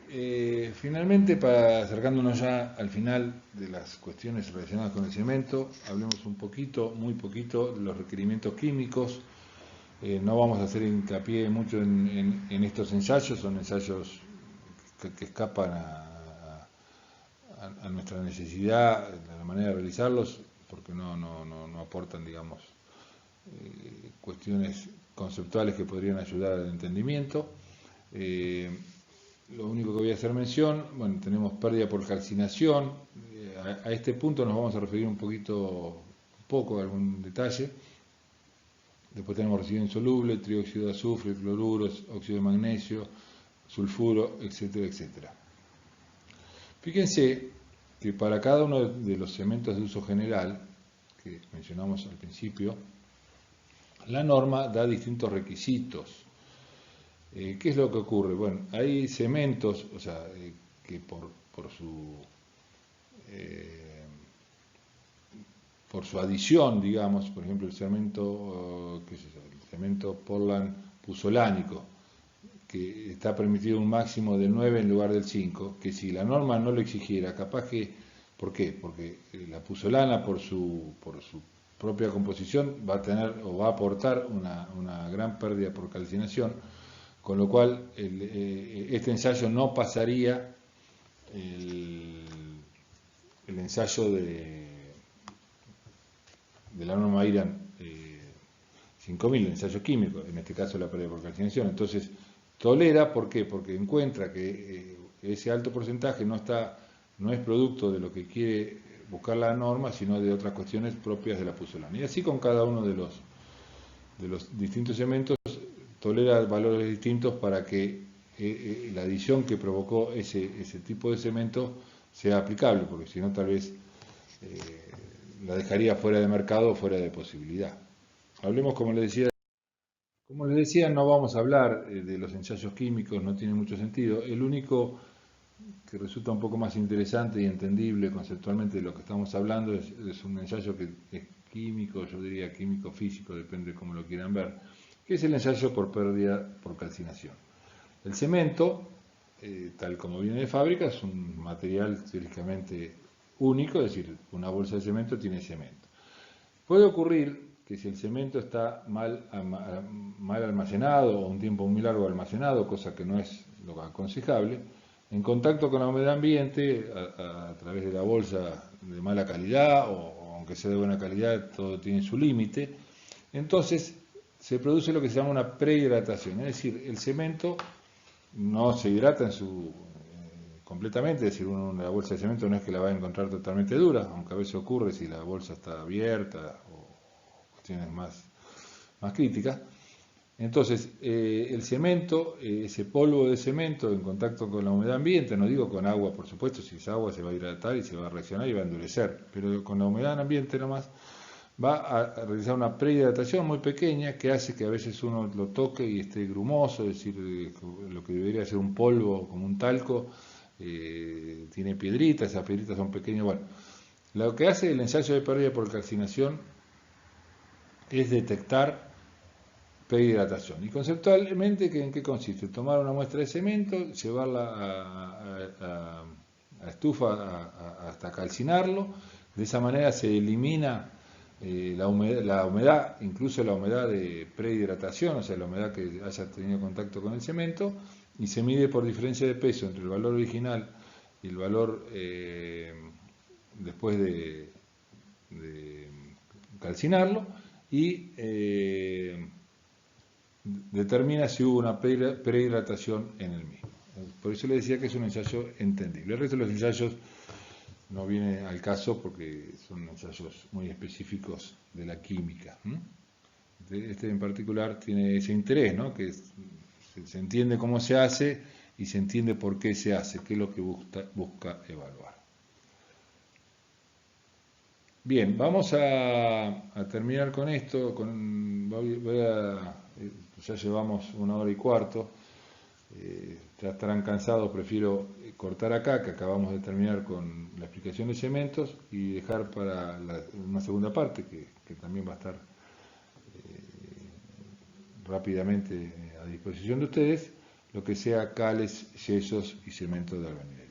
finalmente, acercándonos ya al final de las cuestiones relacionadas con el cemento, hablemos un poquito, muy poquito, de los requerimientos químicos. No vamos a hacer hincapié mucho en estos ensayos, son ensayos que escapan a nuestra necesidad, a la manera de realizarlos, porque no aportan, digamos, cuestiones conceptuales que podrían ayudar al entendimiento. Lo único que voy a hacer mención, bueno, tenemos pérdida por calcinación. A este punto nos vamos a referir un poco a algún detalle. Después tenemos residuo insoluble, trióxido de azufre, cloruros, óxido de magnesio, sulfuro, etcétera, etcétera. Fíjense que para cada uno de los cementos de uso general, que mencionamos al principio, la norma da distintos requisitos. ¿Qué es lo que ocurre? Bueno, hay cementos, o sea, que por su adición, digamos, por ejemplo, el cemento, ¿qué es eso? El cemento Portland puzolánico, que está permitido un máximo del 9 en lugar del 5, que si la norma no lo exigiera, capaz que, ¿por qué? Porque la puzolana, por su propia composición, va a tener o va a aportar una gran pérdida por calcinación, con lo cual este ensayo no pasaría el ensayo de la norma IRAN 5000, el ensayo químico, en este caso la pérdida por calcinación. Entonces, tolera, ¿por qué? Porque encuentra que ese alto porcentaje no es producto de lo que quiere buscar la norma, sino de otras cuestiones propias de la puzolana. Y así con cada uno de los distintos cementos, tolera valores distintos para que la adición que provocó ese tipo de cemento sea aplicable, porque si no tal vez la dejaría fuera de mercado o fuera de posibilidad. Hablemos, como les decía, no vamos a hablar de los ensayos químicos, no tiene mucho sentido. El único que resulta un poco más interesante y entendible conceptualmente de lo que estamos hablando es un ensayo que es químico, yo diría químico-físico, depende de cómo lo quieran ver, que es el ensayo por pérdida por calcinación. El cemento, tal como viene de fábrica, es un material teóricamente único, es decir, una bolsa de cemento tiene cemento. Puede ocurrir que si el cemento está mal almacenado o un tiempo muy largo almacenado, cosa que no es lo aconsejable, en contacto con la humedad ambiente, a través de la bolsa de mala calidad o aunque sea de buena calidad, todo tiene su límite, entonces se produce lo que se llama una prehidratación, es decir, el cemento no se hidrata completamente, es decir, la bolsa de cemento no es que la va a encontrar totalmente dura, aunque a veces ocurre si la bolsa está abierta o cuestiones más críticas. Entonces, el cemento, ese polvo de cemento en contacto con la humedad ambiente, no digo con agua, por supuesto, si es agua se va a hidratar y se va a reaccionar y va a endurecer, pero con la humedad ambiente nomás va a realizar una prehidratación muy pequeña que hace que a veces uno lo toque y esté grumoso, es decir, lo que debería ser un polvo como un talco, tiene piedritas, esas piedritas son pequeñas. Bueno, lo que hace el ensayo de pérdida por calcinación es detectar prehidratación. Y conceptualmente, ¿en qué consiste? Tomar una muestra de cemento, llevarla a estufa hasta calcinarlo. De esa manera se elimina la humedad, incluso la humedad de prehidratación, o sea, la humedad que haya tenido contacto con el cemento, y se mide por diferencia de peso entre el valor original y el valor después de calcinarlo, y determina si hubo una prehidratación en el mismo. Por eso le decía que es un ensayo entendible. El resto de los ensayos no viene al caso porque son ensayos muy específicos de la química. Este en particular tiene ese interés, ¿no? Que se entiende cómo se hace y se entiende por qué se hace, qué es lo que busca evaluar. Bien, vamos a terminar con esto. Ya llevamos 1 hora y cuarto. Ya estarán cansados, prefiero cortar acá, que acabamos de terminar con la explicación de cementos, y dejar para una segunda parte, que también va a estar rápidamente a disposición de ustedes, lo que sea cales, yesos y cementos de albañilería.